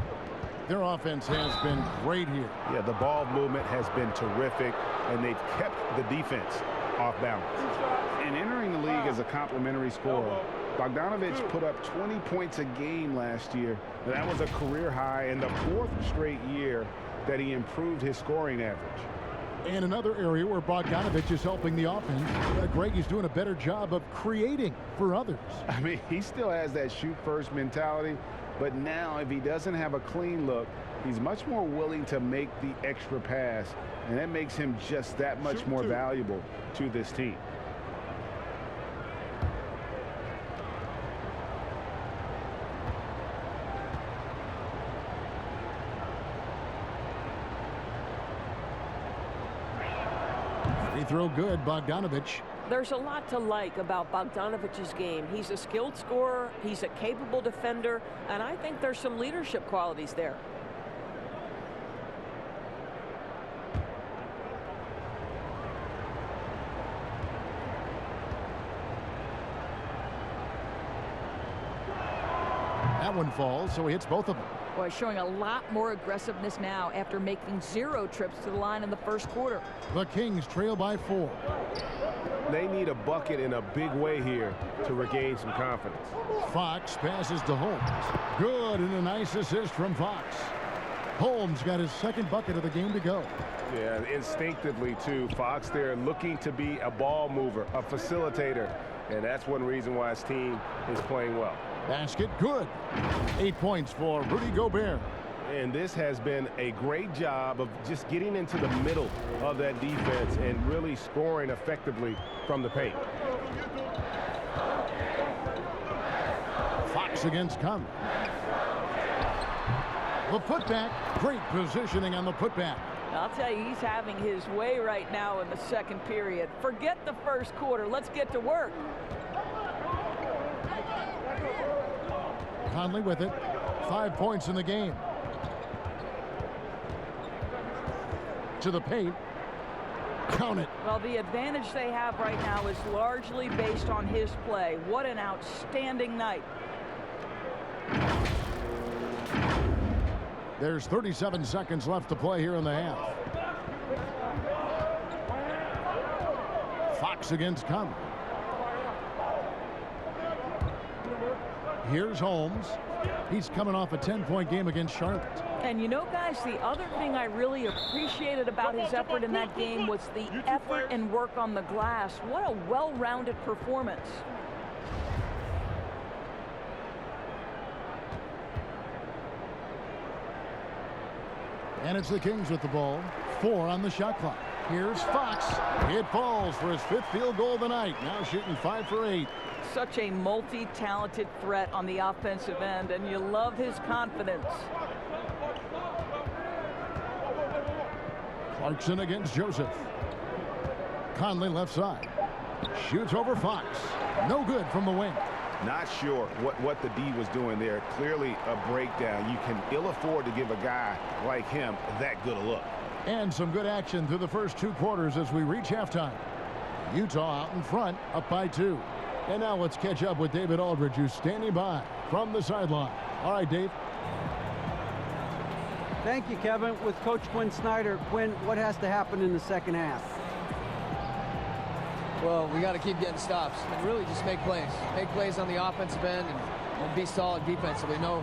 Their offense has been great here. Yeah, the ball movement has been terrific, and they've kept the defense off balance. And entering the league as a complimentary scorer, Bogdanovich put up 20 points a game last year. That was a career high in the 4th straight year that he improved his scoring average. And another area where Bogdanovich is helping the offense, Greg is doing a better job of creating for others. I mean, he still has that shoot-first mentality, but now if he doesn't have a clean look, he's much more willing to make the extra pass, and that makes him just that much more valuable to this team. Free throw good, Bogdanovich. There's a lot to like about Bogdanovich's game. He's a skilled scorer, he's a capable defender, and I think there's some leadership qualities there. That one falls, so he hits both of them. Boy, showing a lot more aggressiveness now after making 0 trips to the line in the first quarter. The Kings trail by 4. They need a bucket in a big way here to regain some confidence. Fox passes to Holmes. Good, and a nice assist from Fox. Holmes got his 2nd bucket of the game to go. Yeah, instinctively, too. Fox there looking to be a ball mover, a facilitator, and that's one reason why his team is playing well. Basket good. 8 points for Rudy Gobert. And this has been a great job of just getting into the middle of that defense and really scoring effectively from the paint. Fox against Conley. The putback. Great positioning on the putback. I'll tell you, he's having his way right now in the 2nd period. Forget the first quarter. Let's get to work. Conley with it. 5 points in the game. To the paint. Count it. Well, the advantage they have right now is largely based on his play. What an outstanding night. There's 37 seconds left to play here in the half. Fox against Conley. Here's Holmes. He's coming off a 10-point game against Charlotte. And you know, guys, the other thing I really appreciated about his effort in that game was the effort and work on the glass. What a well-rounded performance. And it's the Kings with the ball. 4 on the shot clock. Here's Fox. It falls for his 5th field goal of the night. Now shooting 5 for 8. Such a multi-talented threat on the offensive end, and you love his confidence. Clarkson against Joseph. Conley left side. Shoots over Fox. No good from the wing. Not sure what the D was doing there. Clearly a breakdown. You can ill afford to give a guy like him that good a look. And some good action through the first 2 quarters as we reach halftime. Utah out in front, up by 2. And now let's catch up with David Aldridge, who's standing by from the sideline. All right, Dave. Thank you, Kevin. With Coach Quinn Snyder. Quinn, what has to happen in the second half? Well, we got to keep getting stops and really just make plays. Make plays on the offensive end and be solid defensively. No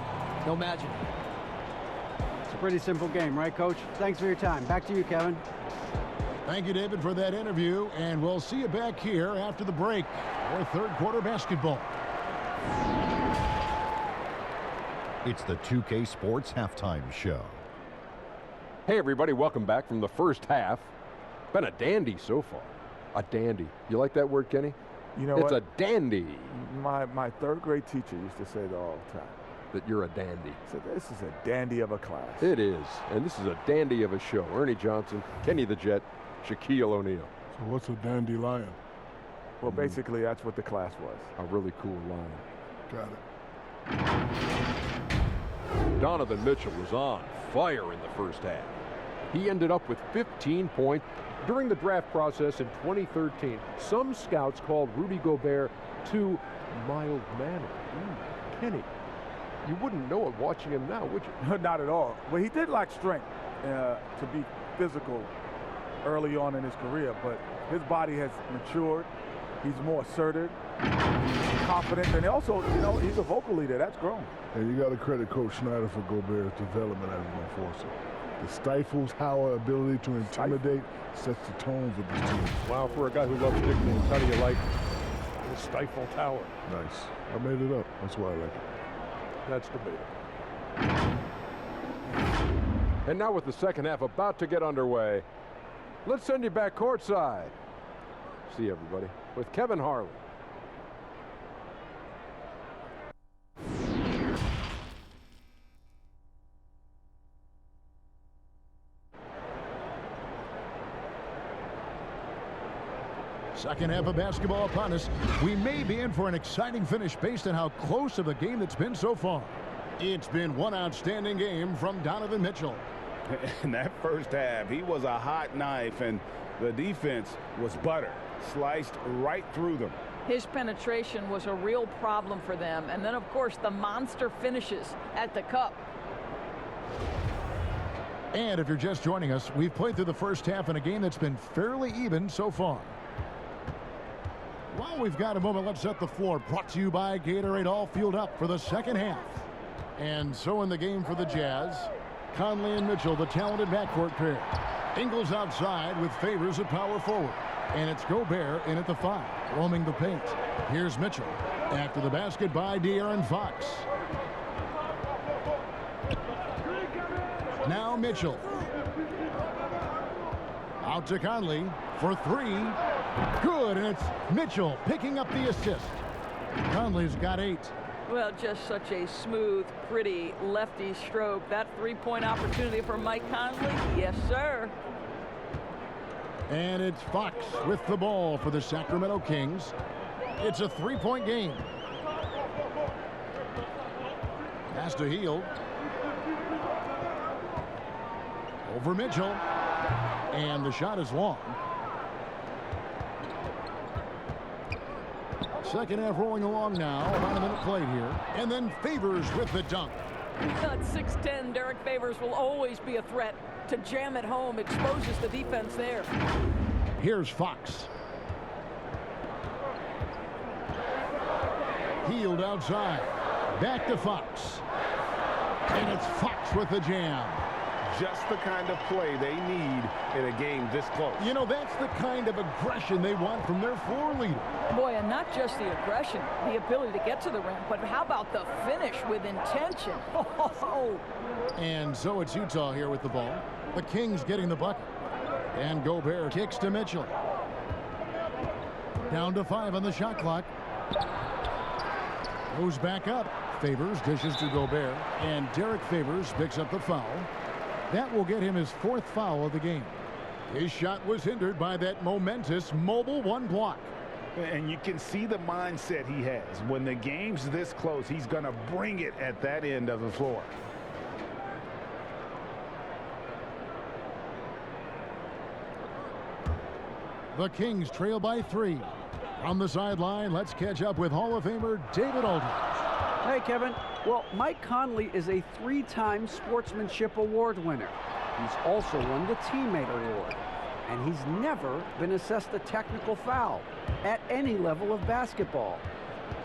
magic. It's a pretty simple game, right, Coach? Thanks for your time. Back to you, Kevin. Thank you, David, for that interview, and we'll see you back here after the break for 3rd quarter basketball. It's the 2K Sports Halftime Show. Hey, everybody, welcome back from the first half. Been a dandy so far. A dandy. You like that word, Kenny? You know it's what? a dandy. My 3rd grade teacher used to say that all the time. That you're a dandy. So this is a dandy of a class. It is. And this is a dandy of a show. Ernie Johnson, Kenny the Jet, Shaquille O'Neal. So what's a dandelion? Well, basically, that's what the class was. A really cool line. Got it. Donovan Mitchell was on fire in the first half. He ended up with 15 points. During the draft process in 2013, some scouts called Rudy Gobert too mild-mannered. Kenny, you wouldn't know it watching him now, would you? Not at all. Well, he did lack strength to be physical early on in his career, but his body has matured. He's more assertive. He's confident, and also, you know, he's a vocal leader. That's grown. And you got to credit Coach Schneider for Gobert's development as an enforcer. The stifles Howard ability to intimidate sets the tone for this team. Wow, for a guy who loves nicknames, how do you like the Stifle Tower? Nice. I made it up. That's why I like it. That's debatable. And now with the second half about to get underway, let's send you back courtside. See everybody with Kevin Harlan. Second half of basketball upon us. We may be in for an exciting finish based on how close of a game that's been so far. It's been one outstanding game from Donovan Mitchell. In that first half, he was a hot knife, and the defense was butter, sliced right through them. His penetration was a real problem for them. And then, of course, the monster finishes at the cup. And if you're just joining us, we've played through the first half in a game that's been fairly even so far. While we've got a moment, let's set the floor. Brought to you by Gatorade, all fueled up for the second half. And so in the game for the Jazz, Conley and Mitchell, the talented backcourt pair. Ingles outside with Favors at power forward. And it's Gobert in at the 5, roaming the paint. Here's Mitchell. After the basket by De'Aaron Fox. Now Mitchell. Out to Conley for 3. Good, and it's Mitchell picking up the assist. Conley's got 8. Well, just such a smooth, pretty lefty stroke. That three-point opportunity for Mike Conley. Yes, sir. And it's Fox with the ball for the Sacramento Kings. It's a 3-point game. Pass to Hield. Over Mitchell. And the shot is long. Second half rolling along now. About a minute played here. And then Favors with the dunk. At 6'10", Derek Favors will always be a threat to jam it home. Exposes the defense there. Here's Fox. Hield outside. Back to Fox. And it's Fox with the jam. Just the kind of play they need in a game this close. You know, that's the kind of aggression they want from their floor leader. Boy, and not just the aggression, the ability to get to the rim, but how about the finish with intention? Oh. And so it's Utah here with the ball. The Kings getting the bucket. And Gobert kicks to Mitchell. Down to 5 on the shot clock. Goes back up. Favors dishes to Gobert. And Derek Favors picks up the foul. That will get him his 4th foul of the game. His shot was hindered by that momentous mobile 1 block. And you can see the mindset he has. When the game's this close, he's going to bring it at that end of the floor. The Kings trail by 3. On the sideline, let's catch up with Hall of Famer David Aldridge. Hey, Kevin. Well, Mike Conley is a 3-time Sportsmanship Award winner. He's also won the Teammate Award. And he's never been assessed a technical foul at any level of basketball.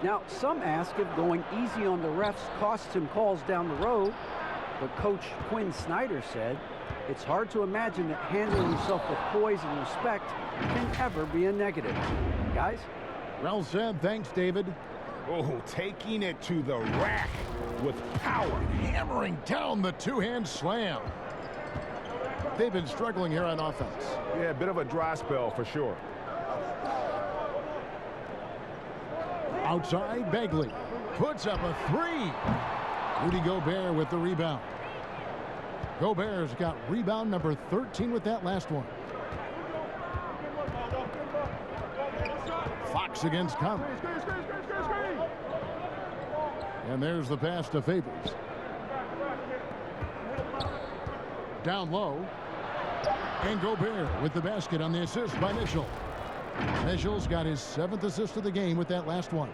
Now, some ask if going easy on the refs costs him calls down the road. But Coach Quinn Snyder said, it's hard to imagine that handling yourself with poise and respect can ever be a negative. Guys? Well said. Thanks, David. Oh, taking it to the rack with power. Hammering down the 2-hand slam. They've been struggling here on offense. Yeah, a bit of a dry spell for sure. Outside, Bagley puts up a 3. Rudy Gobert with the rebound. Gobert's got rebound number 13 with that last one. Fox against Conley. And there's the pass to Favors. Down low. And Gobert with the basket on the assist by Mitchell. Mitchell's got his 7th assist of the game with that last one.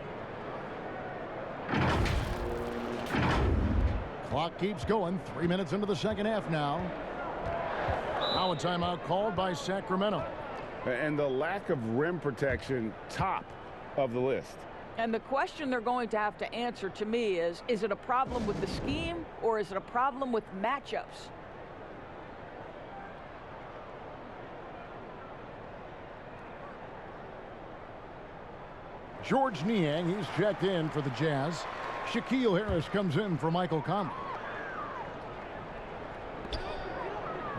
Clock keeps going. 3 minutes into the second half now. Now a timeout called by Sacramento. And the lack of rim protection, top of the list. And the question they're going to have to answer to me is it a problem with the scheme or is it a problem with matchups? George Niang, he's checked in for the Jazz. Shaquille Harris comes in for Michael Conley.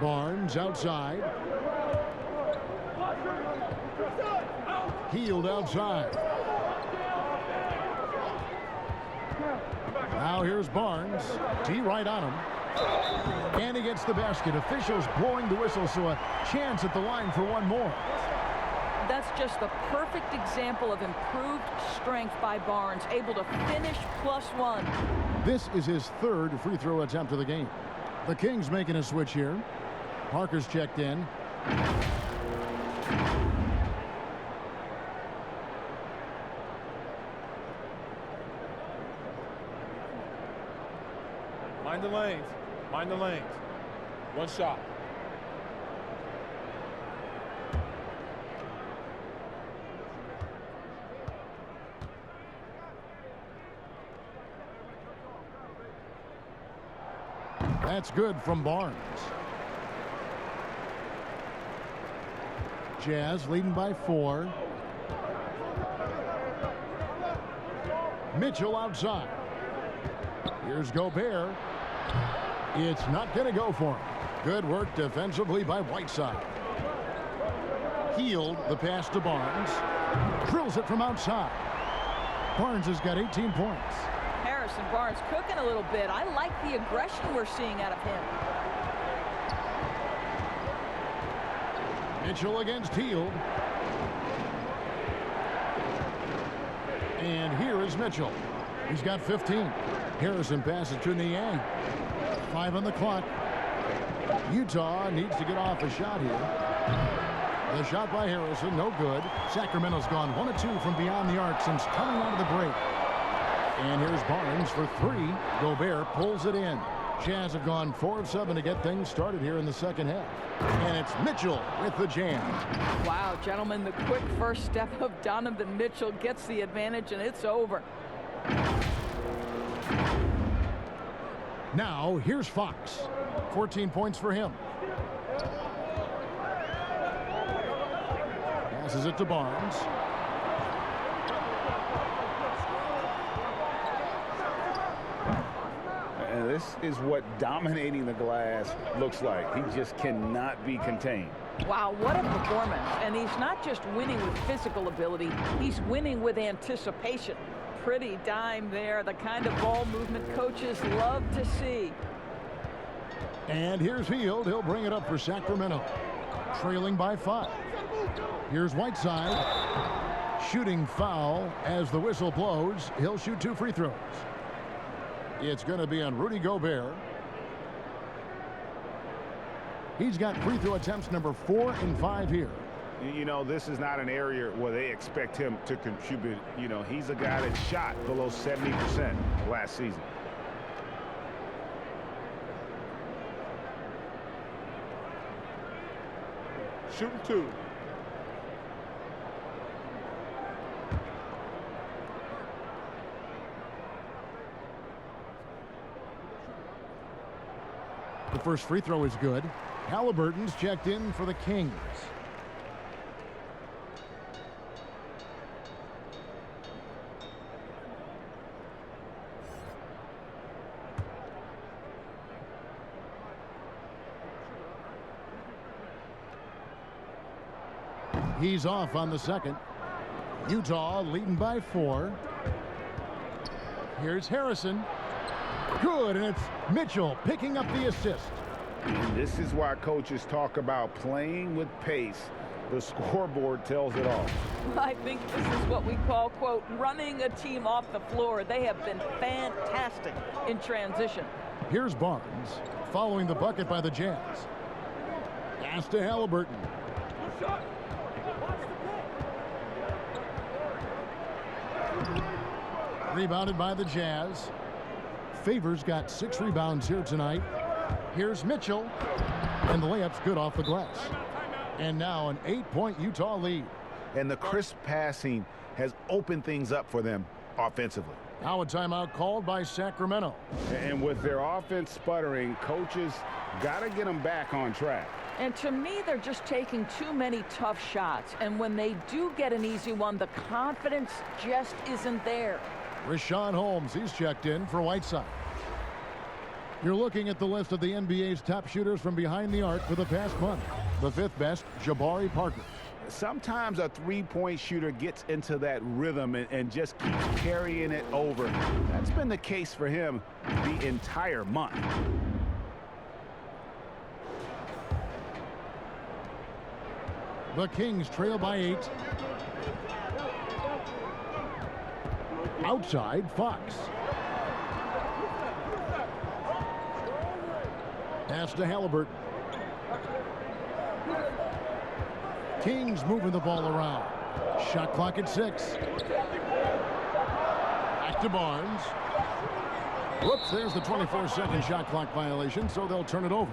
Barnes outside. Healed outside. Now here's Barnes. T right on him. And he gets the basket. Officials blowing the whistle, so a chance at the line for one more. That's just the perfect example of improved strength by Barnes, able to finish +1. This is his third free throw attempt of the game. The Kings making a switch here. Parker's checked in. Mind the lanes. Mind the lanes. One shot. That's good from Barnes. Jazz leading by 4. Mitchell outside. Here's Gobert. It's not going to go for him. Good work defensively by Whiteside. Healed the pass to Barnes. Drills it from outside. Barnes has got 18 points. Harrison Barnes cooking a little bit. I like the aggression we're seeing out of him. Mitchell against Hield. And here is Mitchell. He's got 15. Harrison passes to Niang. 5 on the clock. Utah needs to get off a shot here. The shot by Harrison, no good. Sacramento's gone 1 of 2 from beyond the arc since coming out of the break. And here's Barnes for 3. Gobert pulls it in. Jazz have gone 4 of 7 to get things started here in the second half. And it's Mitchell with the jam. Wow, gentlemen, the quick first step of Donovan Mitchell gets the advantage, and it's over. Now, here's Fox. 14 points for him. Passes it to Barnes. And this is what dominating the glass looks like. He just cannot be contained. Wow, what a performance. And he's not just winning with physical ability, he's winning with anticipation. Pretty dime there, the kind of ball movement coaches love to see. And here's Hield. He'll bring it up for Sacramento. Trailing by 5. Here's Whiteside. Shooting foul as the whistle blows. He'll shoot 2 free throws. It's going to be on Rudy Gobert. He's got free throw attempts number 4 and 5 here. You know, this is not an area where they expect him to contribute. You know, he's a guy that shot below 70% last season. Shooting 2. The first free throw is good. Halliburton's checked in for the Kings. He's off on the second. Utah leading by 4. Here's Harrison. Good, and it's Mitchell picking up the assist. And this is why coaches talk about playing with pace. The scoreboard tells it all. I think this is what we call, quote, running a team off the floor. They have been fantastic in transition. Here's Barnes following the bucket by the Jazz. Pass to Halliburton. Rebounded by the Jazz. Favors got 6 rebounds here tonight. Here's Mitchell. And the layup's good off the glass. And now an 8-point Utah lead. And the crisp passing has opened things up for them offensively. Now a timeout called by Sacramento. And with their offense sputtering, coaches got to get them back on track. And to me, they're just taking too many tough shots. And when they do get an easy one, the confidence just isn't there. Rashawn Holmes, he's checked in for Whiteside. You're looking at the list of the NBA's top shooters from behind the arc for the past month. The fifth best, Jabari Parker. Sometimes a three-point shooter gets into that rhythm and just keeps carrying it over. That's been the case for him the entire month. The Kings trail by 8. Outside, Fox. Pass to Halliburton. Kings moving the ball around. Shot clock at 6. Back to Barnes. Whoops, there's the 24-second shot clock violation, so they'll turn it over.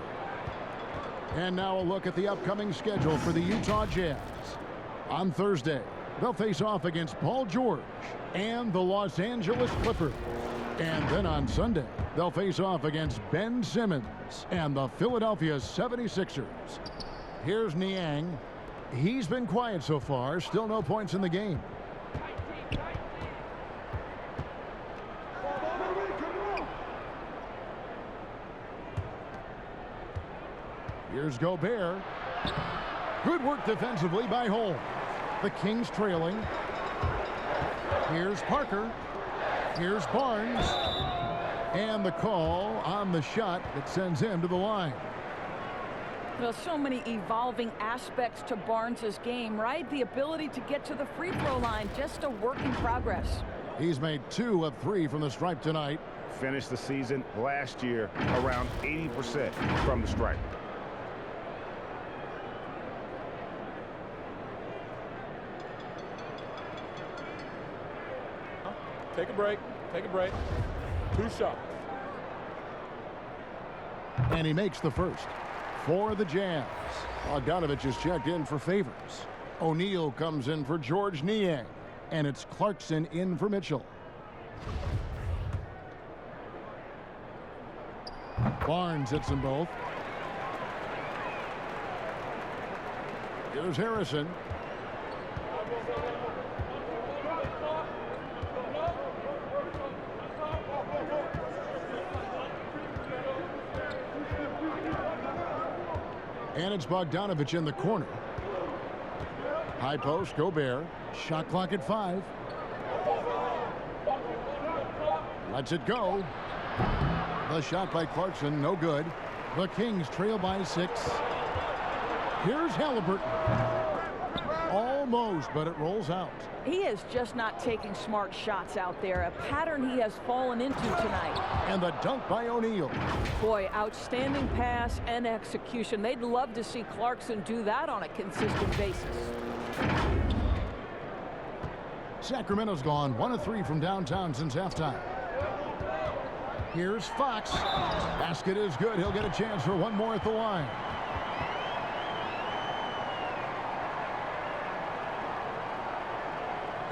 And now a look at the upcoming schedule for the Utah Jazz. On Thursday, they'll face off against Paul George and the Los Angeles Clippers. And then on Sunday, they'll face off against Ben Simmons and the Philadelphia 76ers. Here's Niang. He's been quiet so far. Still no points in the game. Here's Gobert. Good work defensively by Holmes. The Kings trailing. Here's Parker. Here's Barnes. And the call on the shot that sends him to the line. Well, so many evolving aspects to Barnes' game, right? The ability to get to the free throw line, just a work in progress. He's made 2 of 3 from the stripe tonight. Finished the season last year around 80% from the stripe. Take a break. Take a break. 2 shots. And he makes the first for the Jazz. Bogdanovich is checked in for Favors. O'Neal comes in for George Niang. And it's Clarkson in for Mitchell. Barnes hits them both. Here's Harrison. And it's Bogdanovich in the corner. High post, Gobert. Shot clock at 5. Lets it go. The shot by Clarkson, no good. The Kings trail by 6. Here's Halliburton. Almost, but it rolls out. He is just not taking smart shots out there, a pattern he has fallen into tonight. And the dunk by O'Neal. Boy, outstanding pass and execution. They'd love to see Clarkson do that on a consistent basis. Sacramento's gone 1 of 3 from downtown since halftime. Here's Fox. Basket is good. He'll get a chance for one more at the line.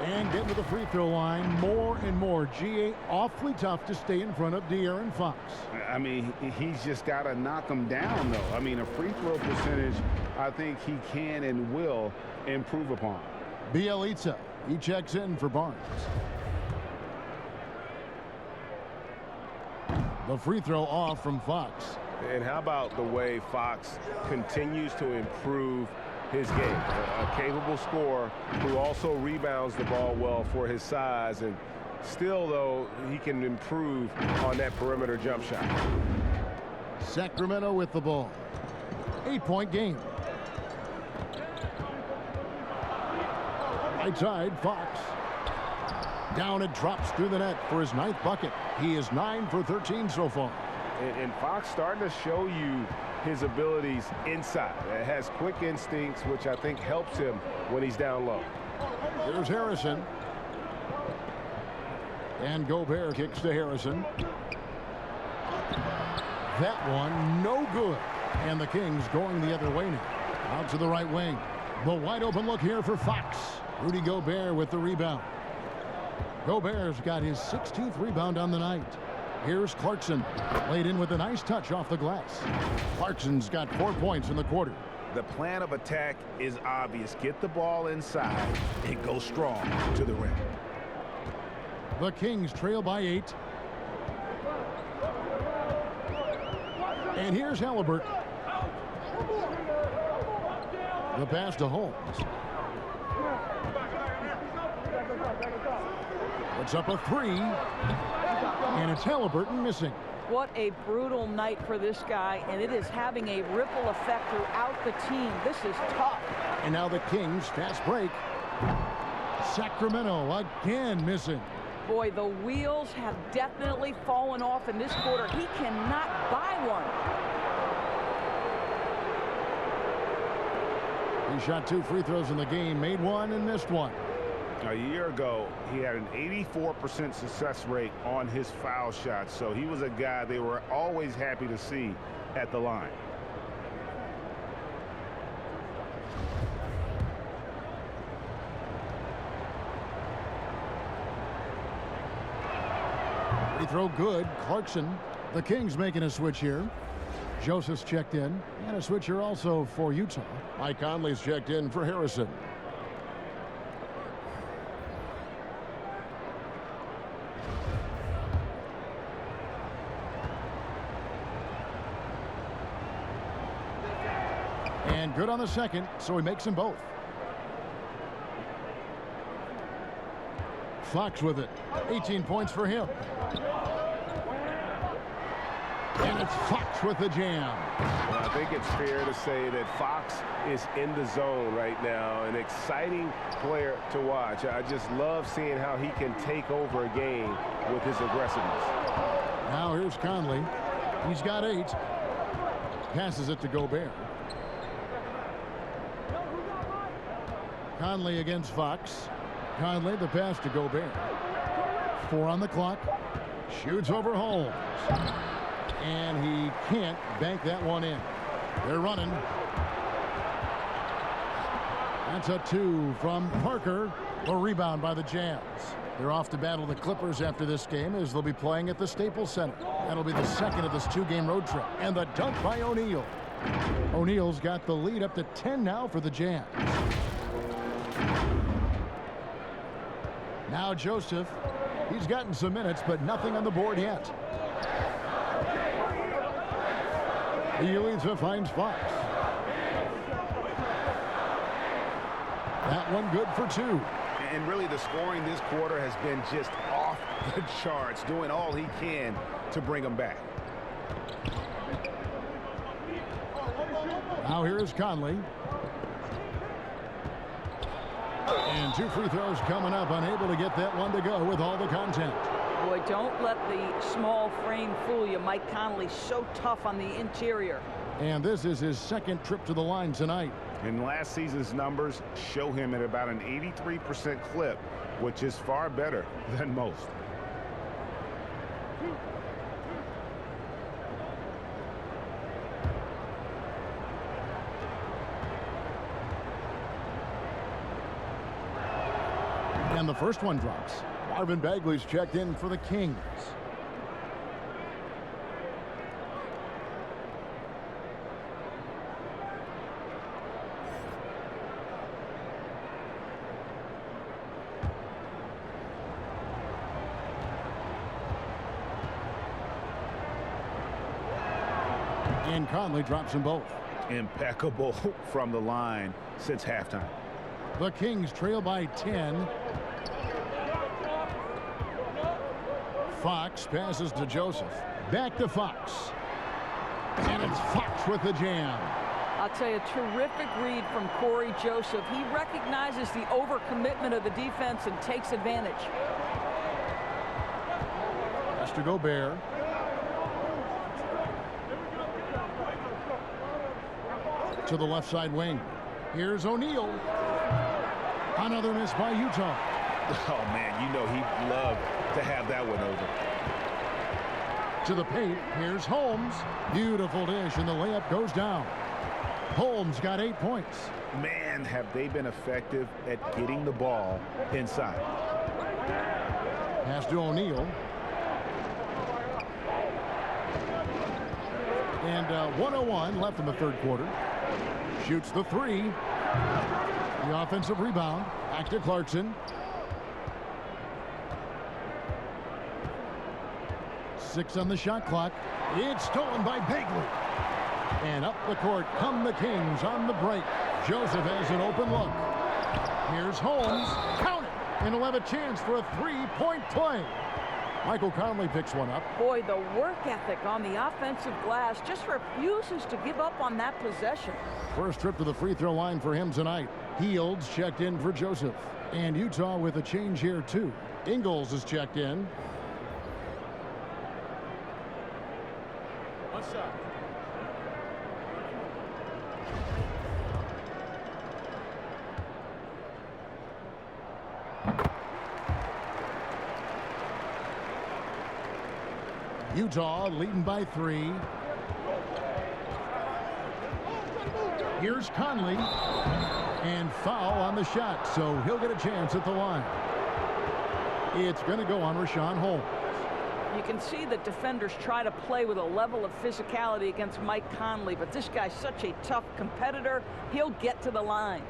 And getting to the free throw line more and more. GA awfully tough to stay in front of De'Aaron Fox. I mean, he's just got to knock them down, though. I mean, a free throw percentage, I think he can and will improve upon. Bielitsa, he checks in for Barnes. The free throw off from Fox. And how about the way Fox continues to improve his game? A capable scorer who also rebounds the ball well for his size, and still, though, he can improve on that perimeter jump shot. Sacramento with the ball. 8-point game. Right side, Fox. Down it drops through the net for his 9th bucket. He is 9 for 13 so far. And Fox starting to show you his abilities inside. It has quick instincts, which I think helps him when he's down low. Here's Harrison. And Gobert kicks to Harrison. That one, no good. And the Kings going the other way now. Out to the right wing. The wide open look here for Fox. Rudy Gobert with the rebound. Gobert's got his 16th rebound on the night. Here's Clarkson, laid in with a nice touch off the glass. Clarkson's got 4 points in the quarter. The plan of attack is obvious. Get the ball inside and go strong to the rim. The Kings trail by 8. And here's Halliburton. The pass to Holmes. Puts up a 3. And it's Halliburton missing. What a brutal night for this guy, and it is having a ripple effect throughout the team. This is tough. And now the Kings fast break. Sacramento again missing. Boy, the wheels have definitely fallen off in this quarter. He cannot buy one. He shot 2 free throws in the game, made 1 and missed 1. A year ago, he had an 84% success rate on his foul shots, so he was a guy they were always happy to see at the line. Free throw good. Clarkson. The Kings making a switch here. Joseph's checked in, and a switcher also for Utah. Mike Conley's checked in for Harrison. And good on the second, so he makes them both. Fox with it. 18 points for him. And it's Fox with the jam. Well, I think it's fair to say that Fox is in the zone right now. An exciting player to watch. I just love seeing how he can take over a game with his aggressiveness. Now here's Conley. He's got 8. Passes it to Gobert. Conley against Fox. Conley, the pass to Gobert. 4 on the clock. Shoots over Holmes. And he can't bank that one in. They're running. That's a 2 from Parker. A rebound by the Jazz. They're off to battle the Clippers after this game, as they'll be playing at the Staples Center. That'll be the second of this 2-game road trip. And the dunk by O'Neal. O'Neal's got the lead up to 10 now for the Jazz. Now Joseph. He's gotten some minutes, but nothing on the board yet. Elisa finds Fox. That one good for 2. And really, the scoring this quarter has been just off the charts, doing all he can to bring them back. Now here is Conley. And 2 free throws coming up, unable to get that one to go with all the content. Boy, don't let the small frame fool you. Mike Conley so tough on the interior. And this is his second trip to the line tonight. And last season's numbers show him at about an 83% clip, which is far better than most. And the first one drops. Marvin Bagley's checked in for the Kings. And Conley drops them both. Impeccable from the line since halftime. The Kings trail by 10. Fox passes to Joseph. Back to Fox. And it's Fox with the jam. I'll tell you, a terrific read from Corey Joseph. He recognizes the overcommitment of the defense and takes advantage. Pass to Gobert. To the left side wing. Here's O'Neal. Another miss by Utah. Oh, man, you know he'd love to have that one over. To the paint. Here's Holmes. Beautiful dish, and the layup goes down. Holmes got 8 points. Man, have they been effective at getting the ball inside. Pass to O'Neal. And 1:01 left in the third quarter. Shoots the three. The offensive rebound. Back to Clarkson. 6 on the shot clock. It's stolen by Bagley. And up the court come the Kings on the break. Joseph has an open look. Here's Holmes. Count it. And he'll have a chance for a three-point play. Michael Conley picks one up. Boy, the work ethic on the offensive glass just refuses to give up on that possession. First trip to the free throw line for him tonight. Fields checked in for Joseph. And Utah with a change here, too. Ingles is checked in. One shot. Utah leading by 3. Here's Conley. And foul on the shot, so he'll get a chance at the line. It's going to go on Rashawn Holmes. You can see that defenders try to play with a level of physicality against Mike Conley, but this guy's such a tough competitor, he'll get to the line.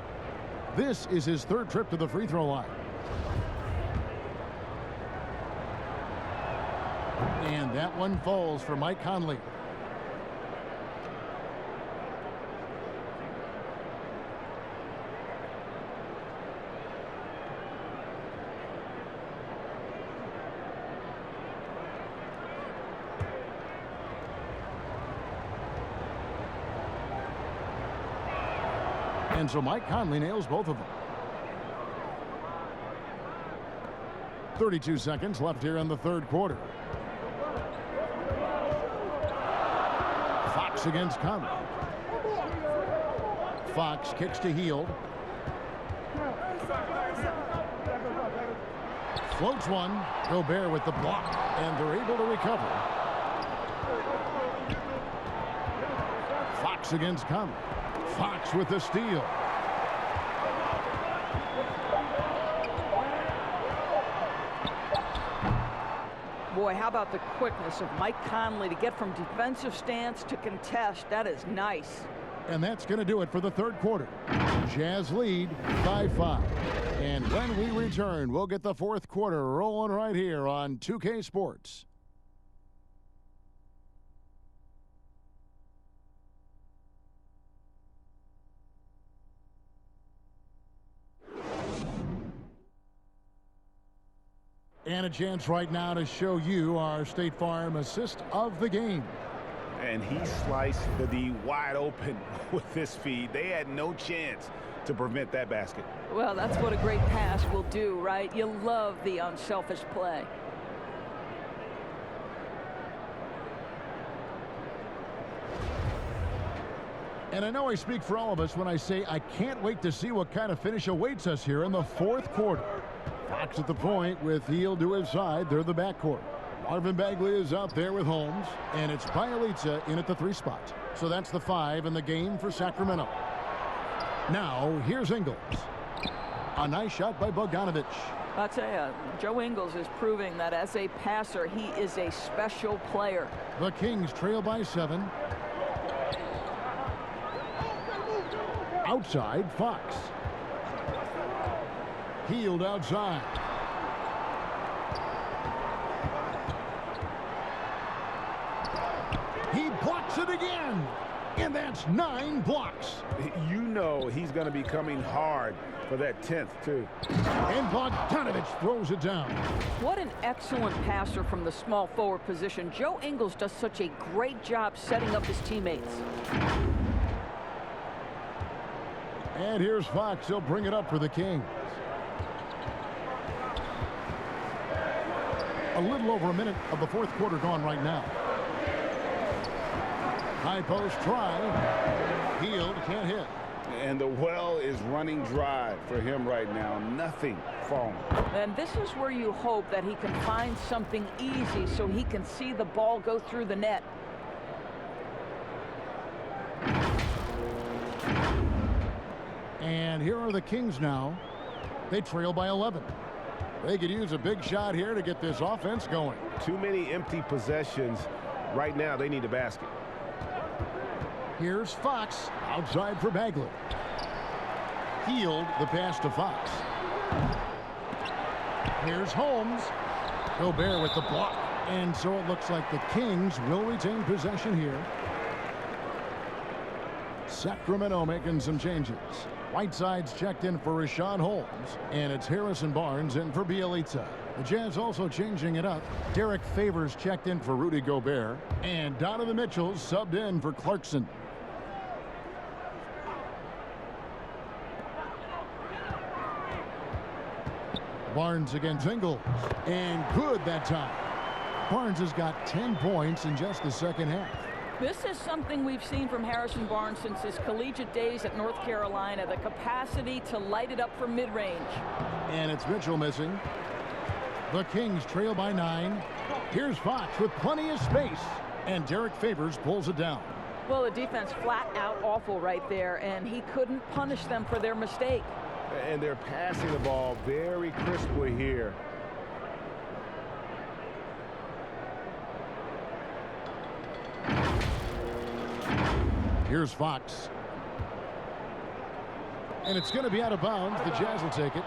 This is his third trip to the free throw line. And that one falls for Mike Conley. And so Mike Conley nails both of them. 32 seconds left here in the third quarter. Fox against Conley. Fox kicks to Hield. Floats one. Gobert with the block. And they're able to recover. Fox against Conley. Fox with the steal. Boy, how about the quickness of Mike Conley to get from defensive stance to contest. That is nice. And that's going to do it for the third quarter. Jazz lead by 5. And when we return, we'll get the fourth quarter rolling right here on 2K Sports. And a chance right now to show you our State Farm assist of the game. And he sliced the D wide open with this feed. They had no chance to prevent that basket. Well, that's what a great pass will do, right? You love the unselfish play. And I know I speak for all of us when I say I can't wait to see what kind of finish awaits us here in the fourth quarter. Fox at the point with Hield to his side. They're the backcourt. Marvin Bagley is out there with Holmes. And it's Bielitsa in at the 3 spot. So that's the 5 in the game for Sacramento. Now, here's Ingles. A nice shot by Bogdanovich. I'll tell you, Joe Ingles is proving that as a passer, he is a special player. The Kings trail by 7. Outside, Fox. Hield outside. He blocks it again. And that's 9 blocks. You know he's going to be coming hard for that 10th, too. And Bogdanovich throws it down. What an excellent passer from the small forward position. Joe Ingles does such a great job setting up his teammates. And here's Fox. He'll bring it up for the Kings. A little over a minute of the fourth quarter gone right now. High post try. Hield can't hit. And the well is running dry for him right now. Nothing falling. And this is where you hope that he can find something easy so he can see the ball go through the net. And here are the Kings now. They trail by 11. They could use a big shot here to get this offense going. Too many empty possessions. Right now, they need a basket. Here's Fox outside for Bagley. Healed the pass to Fox. Here's Holmes. Gobert with the block. And so it looks like the Kings will retain possession here. Sacramento making some changes. Whiteside's checked in for Rashawn Holmes. And it's Harrison Barnes in for Bielitsa. The Jazz also changing it up. Derek Favors checked in for Rudy Gobert. And Donovan Mitchell subbed in for Clarkson. Barnes against Ingles. And good that time. Barnes has got 10 points in just the second half. This is something we've seen from Harrison Barnes since his collegiate days at North Carolina, the capacity to light it up from mid-range. And it's Mitchell missing. The Kings trail by 9. Here's Fox with plenty of space. And Derek Favors pulls it down. Well, the defense flat out awful right there, and he couldn't punish them for their mistake. And they're passing the ball very crisply here. Here's Fox. And it's going to be out of bounds. The Jazz will take it.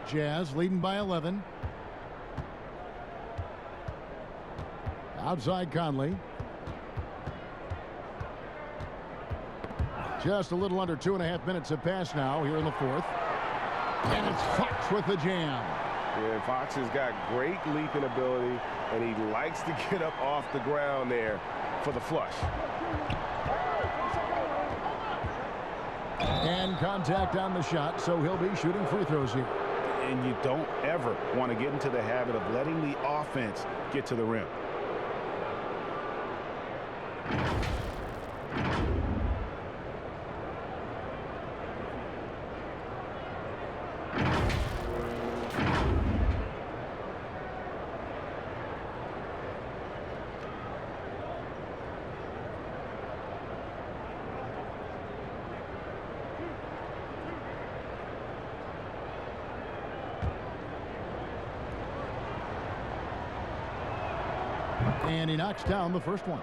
Jazz leading by 11. Outside Conley. Just a little under 2.5 minutes have passed now here in the fourth. And it's Fox with the jam. Yeah, Fox has got great leaping ability, and he likes to get up off the ground there for the flush. And contact on the shot, so he'll be shooting free throws here. And you don't ever want to get into the habit of letting the offense get to the rim. And he knocks down the first one.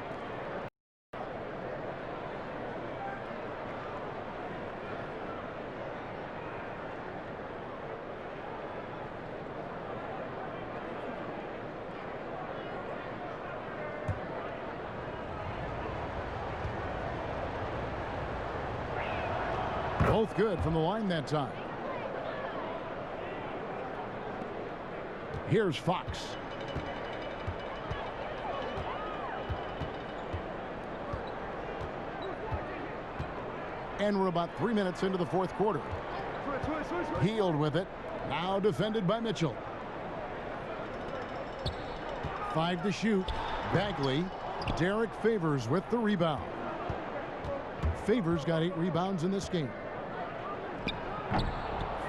Both good from the line that time. Here's Fox. And we're about 3 minutes into the fourth quarter. Healed with it. Now defended by Mitchell. 5 to shoot. Bagley. Derek Favors with the rebound. Favors got 8 rebounds in this game.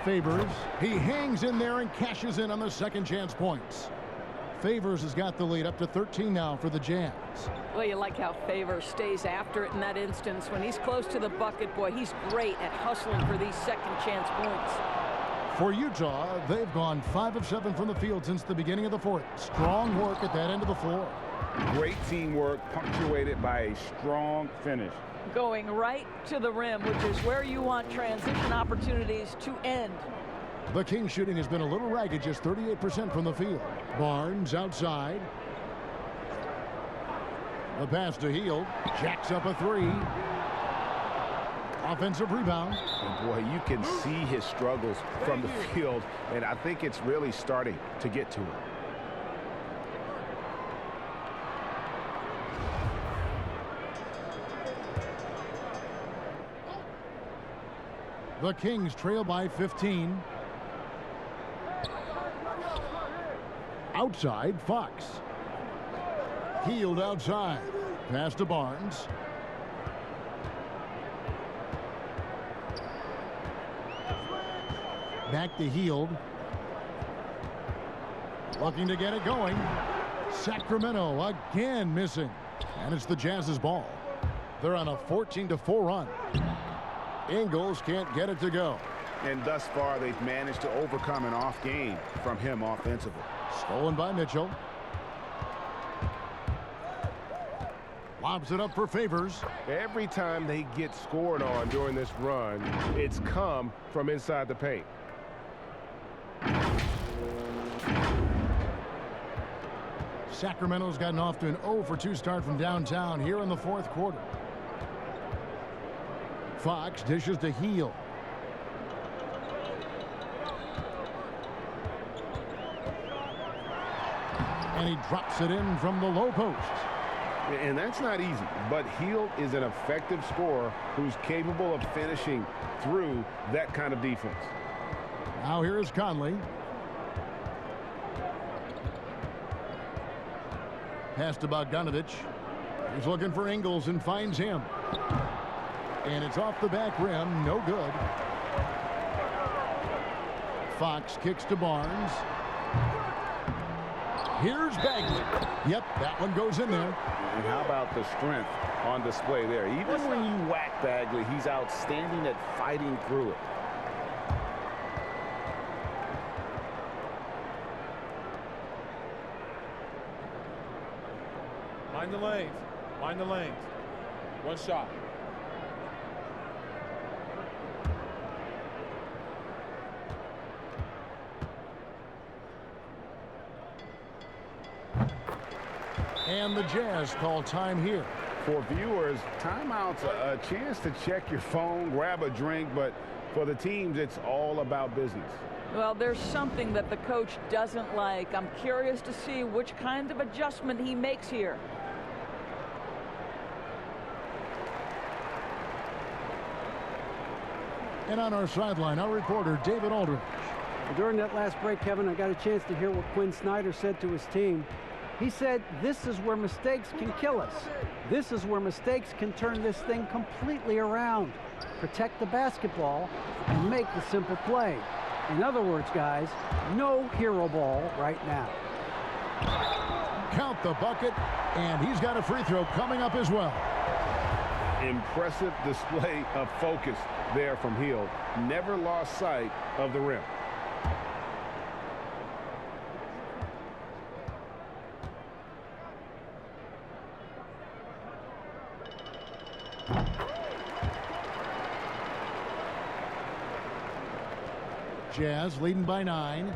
Favors. He hangs in there and cashes in on the second chance points. Favors has got the lead up to 13 now for the Jazz. Well, you like how Favors stays after it in that instance. When he's close to the bucket, boy, he's great at hustling for these second chance points. For Utah, they've gone 5 of 7 from the field since the beginning of the fourth. Strong work at that end of the floor. Great teamwork punctuated by a strong finish. Going right to the rim, which is where you want transition opportunities to end. The Kings shooting has been a little ragged, just 38% from the field. Barnes outside. The pass to Hield. Jacks up a 3. Offensive rebound. And boy, you can see his struggles from the field, and I think it's really starting to get to him. The Kings trail by 15. Outside, Fox. Hield outside. Pass to Barnes. Back to Heald. Looking to get it going. Sacramento again missing. And it's the Jazz's ball. They're on a 14-4 run. Ingles can't get it to go. And thus far, they've managed to overcome an off game from him offensively. Stolen by Mitchell. Lobs it up for Favors. Every time they get scored on during this run, it's come from inside the paint. Sacramento's gotten off to an 0-for-2 start from downtown here in the fourth quarter. Fox dishes to Heald. And he drops it in from the low post. And that's not easy, but Heald is an effective scorer who's capable of finishing through that kind of defense. Now here is Conley. Pass to Bogdanovich. He's looking for Ingles and finds him. And it's off the back rim. No good. Fox kicks to Barnes. Here's Bagley. Yep, that one goes in there. And how about the strength on display there? Even when you whack Bagley, he's outstanding at fighting through it. Mind the lanes. Mind the lanes. One shot. And the Jazz call time here. For viewers, timeout's a chance to check your phone, grab a drink, but for the teams, it's all about business. Well, there's something that the coach doesn't like. I'm curious to see which kind of adjustment he makes here. And on our sideline, our reporter, David Aldridge. During that last break, Kevin, I got a chance to hear what Quinn Snyder said to his team. He said, this is where mistakes can kill us. This is where mistakes can turn this thing completely around. Protect the basketball and make the simple play. In other words, guys, no hero ball right now. Count the bucket, and he's got a free throw coming up as well. Impressive display of focus there from Heald. Never lost sight of the rim. Jazz leading by 9.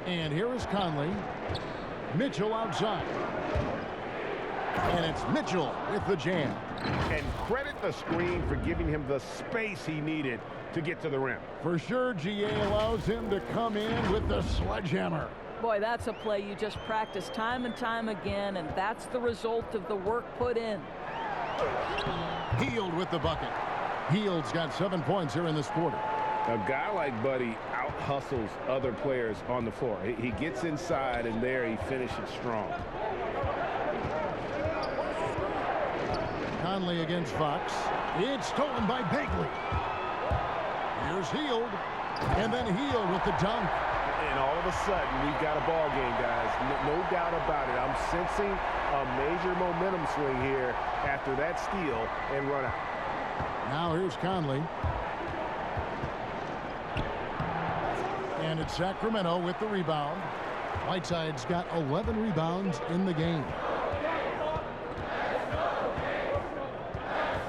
And here is Conley. Mitchell outside. And it's Mitchell with the jam. And credit the screen for giving him the space he needed to get to the rim. For sure, GA allows him to come in with the sledgehammer. Boy, that's a play you just practice time and time again, and that's the result of the work put in. Heald with the bucket. Heald's got 7 points here in this quarter. A guy like Buddy out-hustles other players on the floor. He gets inside, and there he finishes strong. Conley against Fox. It's stolen by Bagley. Here's Heald. And then Heald with the dunk. And all of a sudden, we've got a ball game, guys. No doubt about it. I'm sensing a major momentum swing here after that steal and run out. Now here's Conley. And it's Sacramento with the rebound. Whiteside's got 11 rebounds in the game.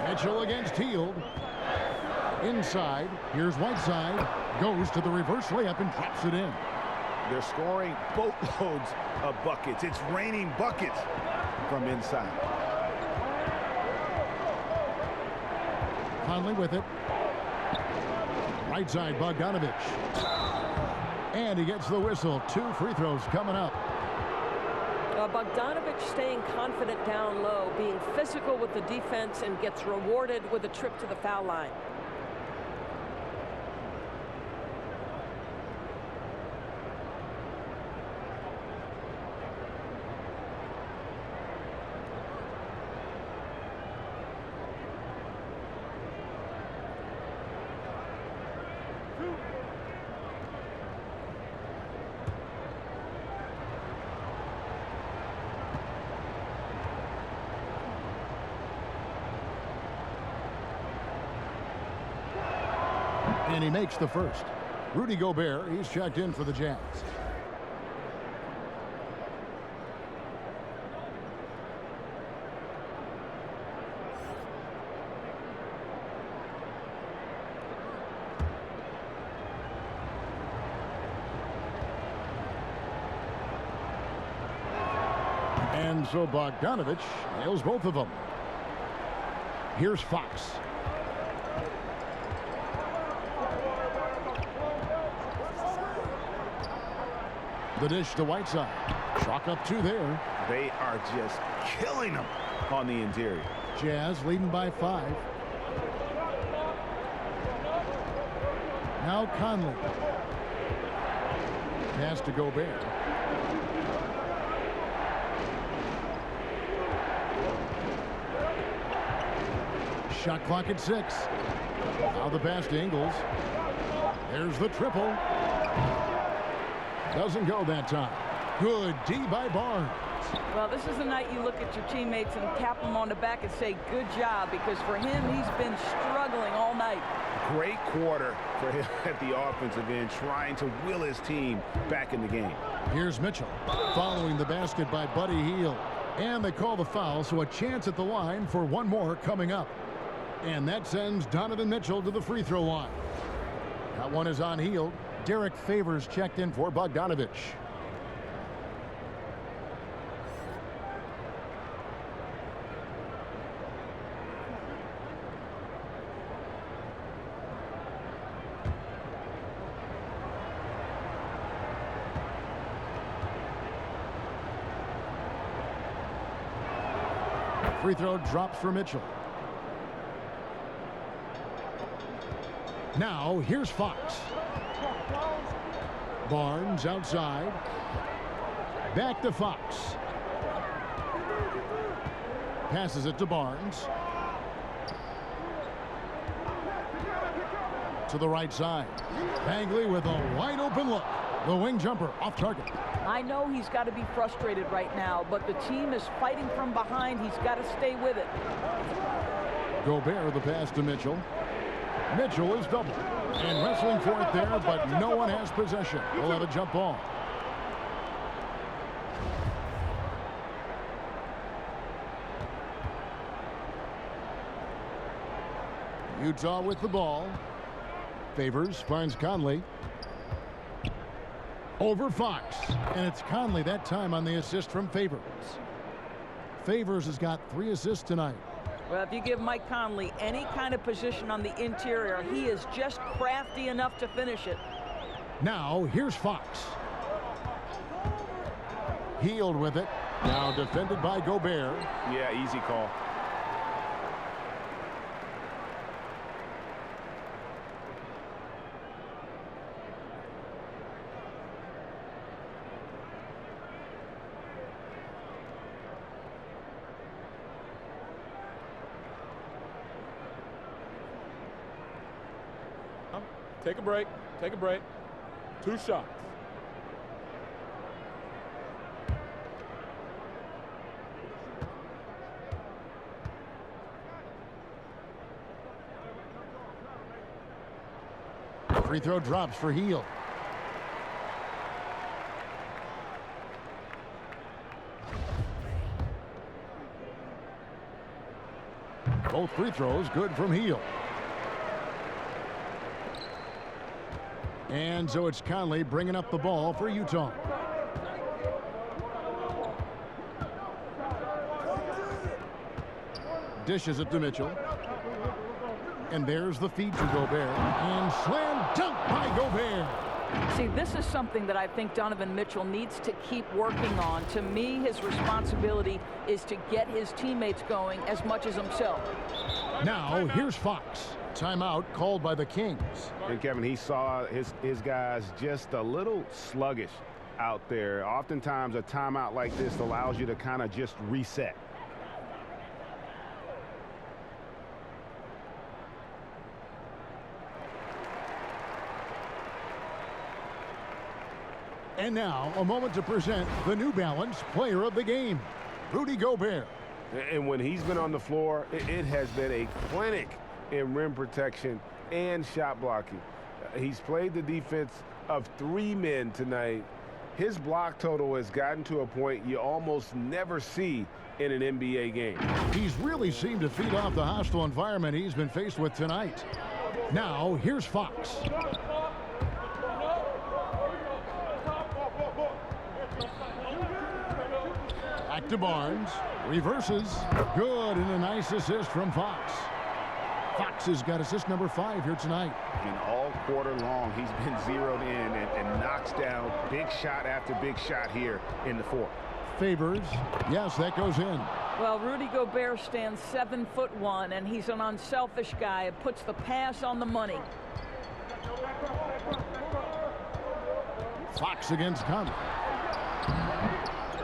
Mitchell against Heald. Inside. Here's Whiteside. Goes to the reverse layup and drops it in. They're scoring boatloads of buckets. It's raining buckets from inside. Conley with it. Right side, Bogdanovich. And he gets the whistle. 2 free throws coming up. Bogdanovich staying confident down low, being physical with the defense, and gets rewarded with a trip to the foul line. And he makes the first. Rudy Gobert, he's checked in for the Jazz. And so Bogdanovich nails both of them. Here's Fox. The dish to Whiteside. Chalk up 2 there. They are just killing them on the interior. Jazz leading by 5. Now Conley. Pass to Gobert. Shot clock at 6. Now the pass to Ingles. There's the triple. Doesn't go that time. Good D by Barnes. Well, this is the night you look at your teammates and tap them on the back and say, good job, because for him, he's been struggling all night. Great quarter for him at the offensive end, trying to will his team back in the game. Here's Mitchell following the basket by Buddy Hield. And they call the foul, so a chance at the line for one more coming up. And that sends Donovan Mitchell to the free throw line. That one is on Hield. Derek Favors checked in for Bogdanovich. Free throw drops for Mitchell. Now here's Fox. Barnes outside. Back to Fox. Passes it to Barnes. To the right side. Bagley with a wide open look. The wing jumper off target. I know he's got to be frustrated right now, but the team is fighting from behind. He's got to stay with it. Gobert the pass to Mitchell. Mitchell is doubled and wrestling for it there, but no one has possession. We'll have a jump ball. Utah with the ball. Favors finds Conley. Over Fox. And it's Conley that time on the assist from Favors. Favors has got 3 assists tonight. Well, if you give Mike Conley any kind of position on the interior, he is just crafty enough to finish it. Now, here's Fox. Hield with it. Now defended by Gobert. Yeah, easy call. Take a break. Take a break. 2 shots. Free throw drops for Hield. Both free throws good from Hield. And so it's Conley bringing up the ball for Utah. Dishes it to Mitchell. And there's the feed to Gobert. And slam dunk by Gobert. See, this is something that I think Donovan Mitchell needs to keep working on. To me, his responsibility is to get his teammates going as much as himself. Now, here's Fox. Timeout called by the Kings. And Kevin, he saw his guys just a little sluggish out there. Oftentimes a timeout like this allows you to kind of just reset. And now a moment to present the New Balance Player of the Game, Rudy Gobert. And when he's been on the floor, it has been a clinic in rim protection and shot blocking. He's played the defense of 3 men tonight. His block total has gotten to a point you almost never see in an NBA game. He's really seemed to feed off the hostile environment he's been faced with tonight. Now, here's Fox. Back to Barnes. Reverses. Good, and a nice assist from Fox. Fox has got assist number 5 here tonight. And all quarter long, he's been zeroed in and knocks down big shot after big shot here in the fourth. Favors. Yes, that goes in. Well, Rudy Gobert stands 7'1", and he's an unselfish guy. It puts the pass on the money. Fox against Conley.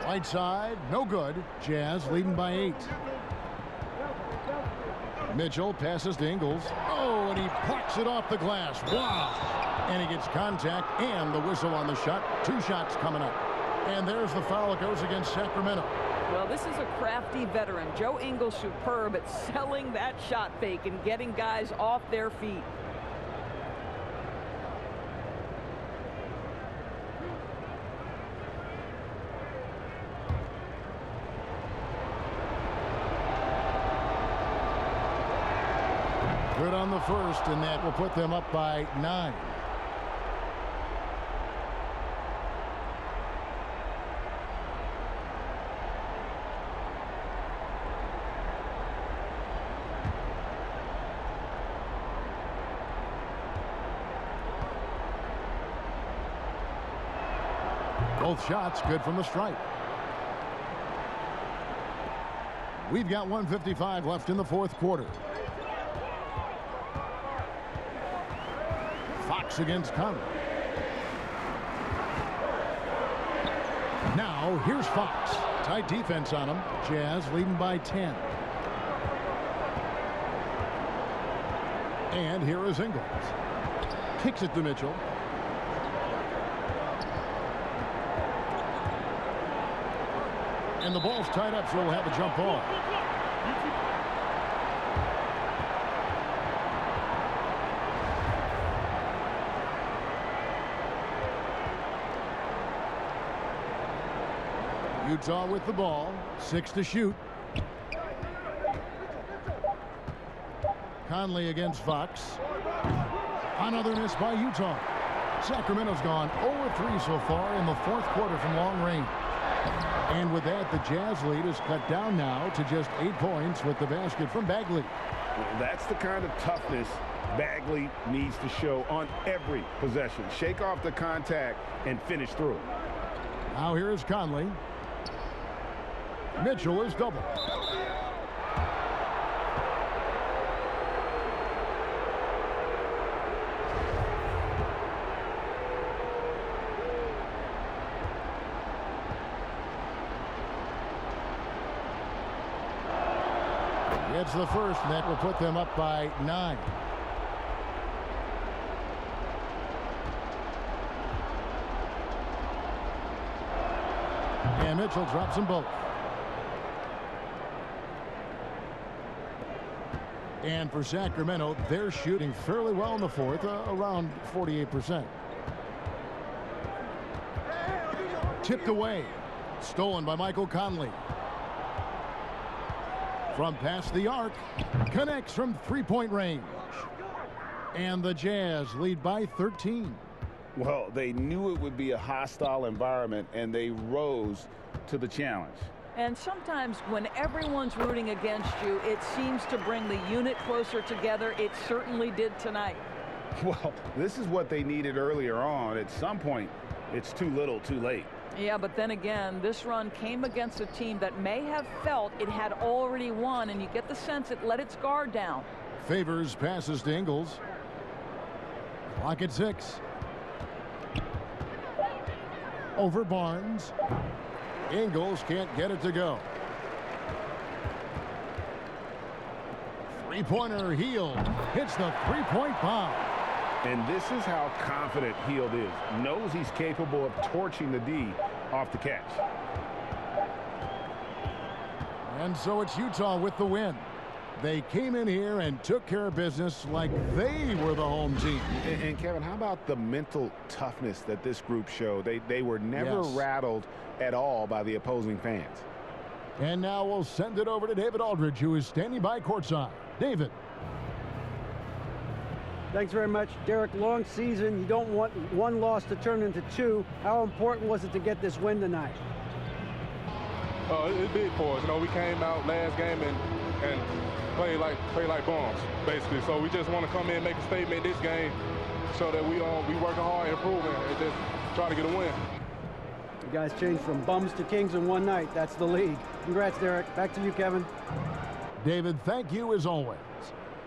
Right side, no good. Jazz leading by 8. Mitchell passes to Ingles. Oh, and he plucks it off the glass. Wow. And he gets contact and the whistle on the shot. 2 shots coming up. And there's the foul that goes against Sacramento. Well, this is a crafty veteran. Joe Ingles superb at selling that shot fake and getting guys off their feet. Good on the first, and that will put them up by 9. Both shots good from the stripe. We've got 1:55 left in the fourth quarter. Fox against Conley. Now here's Fox. Tight defense on him. Jazz leading by 10. And here is Ingles. Kicks it to Mitchell. And the ball's tied up, so we'll have a jump ball. Utah with the ball. 6 to shoot. Conley against Fox. Another miss by Utah. Sacramento's gone 0-3 so far in the fourth quarter from long range. And with that, the Jazz lead is cut down now to just 8 points with the basket from Bagley. Well, that's the kind of toughness Bagley needs to show on every possession. Shake off the contact and finish through. Now here is Conley. Mitchell is double. It's the first, and that will put them up by 9. And Mitchell drops them both. And for Sacramento, they're shooting fairly well in the fourth, around 48%. Tipped away. Stolen by Michael Conley. From past the arc. Connects from 3-point range. And the Jazz lead by 13. Well, they knew it would be a hostile environment, and they rose to the challenge. And sometimes when everyone's rooting against you, it seems to bring the unit closer together. It certainly did tonight. Well, this is what they needed earlier on. At some point, it's too little, too late. Yeah, but then again, this run came against a team that may have felt it had already won, and you get the sense it let its guard down. Favors passes to Ingles. Clock at 6. Over Barnes. Ingles can't get it to go. Three-pointer. Hield hits the three-point bomb. And this is how confident Hield is. Knows he's capable of torching the D off the catch. And so it's Utah with the win. They came in here and took care of business like they were the home team. And Kevin, how about the mental toughness that this group showed? They were never rattled at all by the opposing fans. And now we'll send it over to David Aldridge, who is standing by courtside. David. Thanks very much, Derek. Long season. You don't want one loss to turn into two. How important was it to get this win tonight? It's big for us. You know, we came out last game and play like bums, basically. So we just want to come in and make a statement this game so that we working hard, improving, and just try to get a win. You guys changed from bums to kings in one night. That's the league. Congrats, Derek. Back to you, Kevin. David, thank you as always.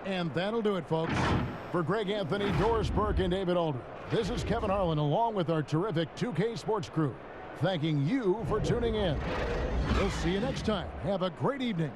And that'll do it, folks. For Greg Anthony, Doris Burke, and David Aldridge, this is Kevin Harlan along with our terrific 2K Sports crew, thanking you for tuning in. We'll see you next time. Have a great evening.